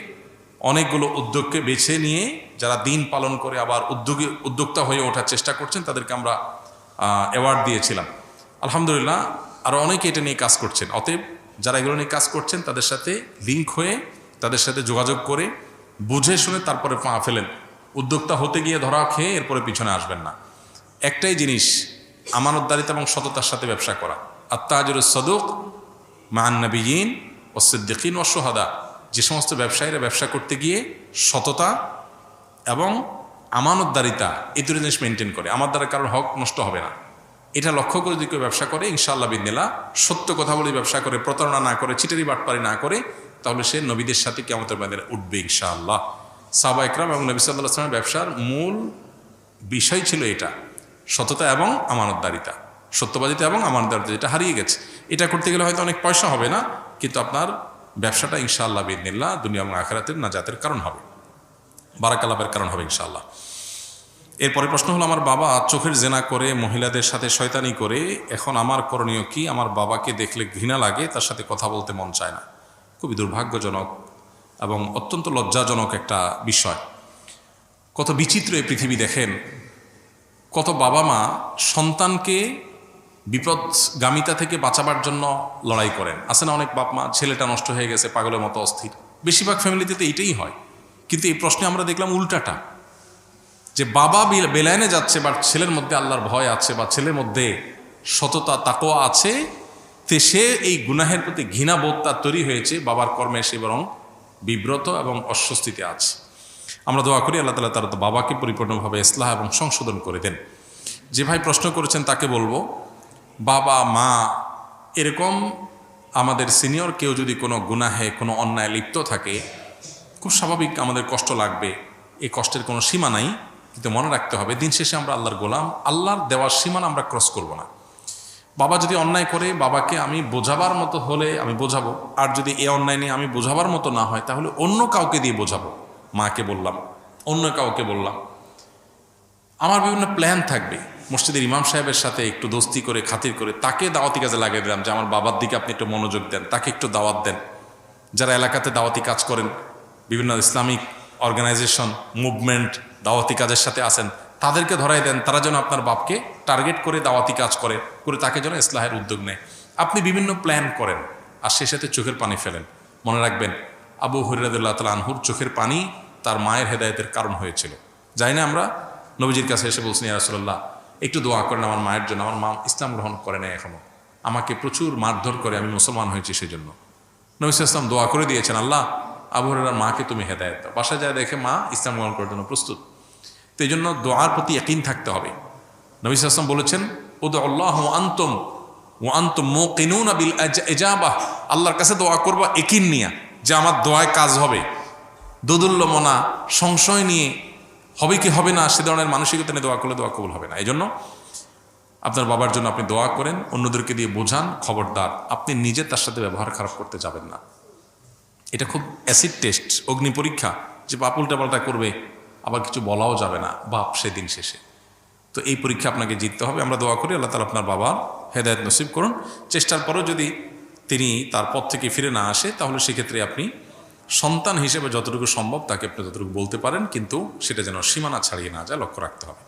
অনেকগুলো উদ্যোগকে বেছে নিয়ে যারা দিন পালন করে আবার উদ্যোক্তা হয়ে ওঠার চেষ্টা করছেন, তাদেরকে আমরা অ্যাওয়ার্ড দিয়েছিলাম। আলহামদুলিল্লাহ আরও অনেকে এটা নিয়ে কাজ করছেন। অতএব যারা এগুলো নিয়ে কাজ করছেন, তাদের সাথে লিঙ্ক হয়ে, তাদের সাথে যোগাযোগ করে, বুঝে শুনে তারপরে পা ফেলেন। উদ্যোক্তা হতে গিয়ে ধরা খেয়ে এরপরে পিছনে আসবেন না। একটাই জিনিস, আমানতদারিতা এবং সততার সাথে ব্যবসা করা। আত-তাজিরুস সাদুক মা'আন নাবিয়্যিন ওয়াস সিদ্দিকিন ওয়াশ শুহাদা। যে সমস্ত ব্যবসায়ীরা ব্যবসা করতে গিয়ে সততা এবং আমানতদারিতা এই দুটো জিনিস মেনটেন করে, আমার দ্বারা কারোর হক নষ্ট হবে না, এটা লক্ষ্য করে যদি কেউ ব্যবসা করে, ইনশাআল্লাহ বিদিনিল্লাহ, সত্য কথা বলে ব্যবসা করে, প্রতারণা না করে, চিটারি বাটপারি না করে, তাহলে সে নবীদের সাথে কিয়ামতের ময়দানে উঠবে ইনশাআল্লাহ। সাহাবা ইকরাম এবং নবী সাল্লাল্লাহু আলাইহি ওয়াসাল্লামের ব্যবসার মূল বিষয় ছিল এটা, সততা এবং আমানতদারিতা, সত্যবাদিতা এবং আমানতদারিতা, যেটা হারিয়ে গেছে। এটা করতে গেলে হয়তো অনেক পয়সা হবে না, কিন্তু আপনার ব্যবসাটা ইনশাআল্লাহ বিদিনিল্লাহ দুনিয়া এবং আখিরাতের নাজাতের কারণ হবে, বারাকাল্লাহের কারণ হবে ইনশাআল্লাহ। এরপরে প্রশ্ন হলো, আমার বাবা চোখের জেনা করে, মহিলাদের সাথে শয়তানি করে, এখন আমার করণীয় কি? আমার বাবাকে দেখলে ঘৃণা লাগে, তার সাথে কথা বলতে মন চায় না। খুবই দুর্ভাগ্যজনক এবং অত্যন্ত লজ্জাজনক একটা বিষয়। কত বিচিত্র এই পৃথিবী দেখেন। কত বাবা মা সন্তানকে বিপদগামিতা থেকে বাঁচাবার জন্য লড়াই করেন। আছে না অনেক বাপ মা, ছেলেটা নষ্ট হয়ে গেছে, পাগলের মতো অস্থির। বেশিরভাগ ফ্যামিলিতে তো এইটাই হয়। কিন্তু এই প্রশ্নে আমরা দেখলাম উল্টাটা, যে বাবা বেলায়নে যাচ্ছে, বা ছেলের মধ্যে আল্লাহর ভয় আছে, বা ছেলের মধ্যে সততা তাকওয়া আছে, তে সে এই গুনাহের প্রতি ঘৃণাবোধ তার তৈরি হয়েছে, বাবার কর্মে সে বরং বিব্রত এবং অস্বস্তিতে আছে। আমরা দোয়া করি আল্লাহ তাআলা তার বাবাকে পরিপূর্ণভাবে ইসলাহ এবং সংশোধন করে দেন। যে ভাই প্রশ্ন করেছেন তাকে বলবো, বাবা মা এরকম আমাদের সিনিয়র কেউ যদি কোনো গুনাহে, কোনো অন্যায় লিপ্ত থাকে, খুব স্বাভাবিক আমাদের কষ্ট লাগবে। এই কষ্টের কোনো সীমা নাই, কিন্তু মনে রাখতে হবে দিন শেষে আমরা আল্লাহর গোলাম, আল্লাহর দেওয়ার সীমানা আমরা ক্রস করব না। বাবা যদি অন্যায় করে, বাবাকে আমি বোঝাবার মতো হলে আমি বোঝাবো, আর যদি এ অন্যায় নিয়ে আমি বোঝাবার মতো না হয়, তাহলে অন্য কাউকে দিয়ে বোঝাবো। মাকে বললাম, অন্য কাউকে বললাম। আমার বিভিন্ন প্ল্যান থাকবে, মসজিদের ইমাম সাহেবের সাথে একটু দোস্তি করে, খাতির করে তাকে দাওয়াতি কাজে লাগিয়ে দিলাম, যে আমার বাবার দিকে আপনি একটু মনোযোগ দেন, তাকে একটু দাওয়াত দেন। যারা এলাকাতে দাওয়াতি কাজ করেন, বিভিন্ন ইসলামিক অর্গানাইজেশন, মুভমেন্ট, দাওয়াতি কাজের সাথে আছেন, তাদেরকে ধরাই দেন, তারা যেন আপনার বাপকে টার্গেট করে দাওয়াতি কাজ করে তাকে যেন ইসলাহের উদ্যোগ নেয়। আপনি বিভিন্ন প্ল্যান করেন আর সেই সাথে চোখের পানি ফেলেন। মনে রাখবেন, আবু হুরায়রা রাদিয়াল্লাহু তাআলা আনহুর চোখের পানি তার মায়ের হেদায়েতের কারণ হয়েছিল। যাই না আমরা নবীজির কাছে এসে বলছেন, ইয়া রাসূলুল্লাহ একটু দোয়া করেন আমার মায়ের জন্য, আমার মা ইসলাম গ্রহণ করে নেয় এখনো, আমাকে প্রচুর মারধর করে, আমি মুসলমান হয়েছি সেই জন্য। নবী সাল্লাল্লাহু আলাইহি ওয়াসাল্লাম দোয়া করে দিয়েছেন, আল্লাহ আবু হুরায়রার মাকে তুমি হেদায়েত দাও। বাসায় যায় দেখে মা ইসলাম গ্রহণ করার জন্য প্রস্তুত। তো এই জন্য দোয়ার প্রতি ইয়াকিন থাকতে হবে। নবী সাল্লাল্লাহু আলাইহি ওয়াসাল্লাম বলেছেন, উদউল্লাহ ওয়া আনতুম মুকিনুনা বিল ইজাবাহ, আল্লাহর কাছে দোয়া করবা ইয়াকিন নিয়া যে আমার দোয়ায় কাজ হবে। দোদুল্যমনা সংশয় নিয়ে হবে কি হবে না সে ধরনের মানসিকতা নিয়ে দোয়া করলে দোয়া কবুল হবে না। এই জন্য আপনার বাবার জন্য আপনি দোয়া করেন, অন্যদেরকে দিয়ে বোঝান, খবরদার আপনি নিজে তার সাথে ব্যবহার খারাপ করতে যাবেন না। এটা খুব অ্যাসিড টেস্ট, অগ্নি পরীক্ষা, যে বাপ উল্টাপাল্টা করবে, আবার কিছু বলাও যাবে না বাপ সেদিন শেষে। তো এই পরীক্ষা আপনাকে জিততে হবে। আমরা দোয়া করি আল্লাহ তাআলা আপনার বাবার হেদায়েত নসিব করুন। চেষ্টার পরও যদি তিনি তার পথ থেকে ফিরে না আসে, তাহলে সেক্ষেত্রে আপনি সন্তান হিসেবে যতটুকু সম্ভব তাকে আপনি ততটুকু বলতে পারেন, কিন্তু সেটা যেন সীমানা ছাড়িয়ে না যায় লক্ষ্য রাখতে হবে।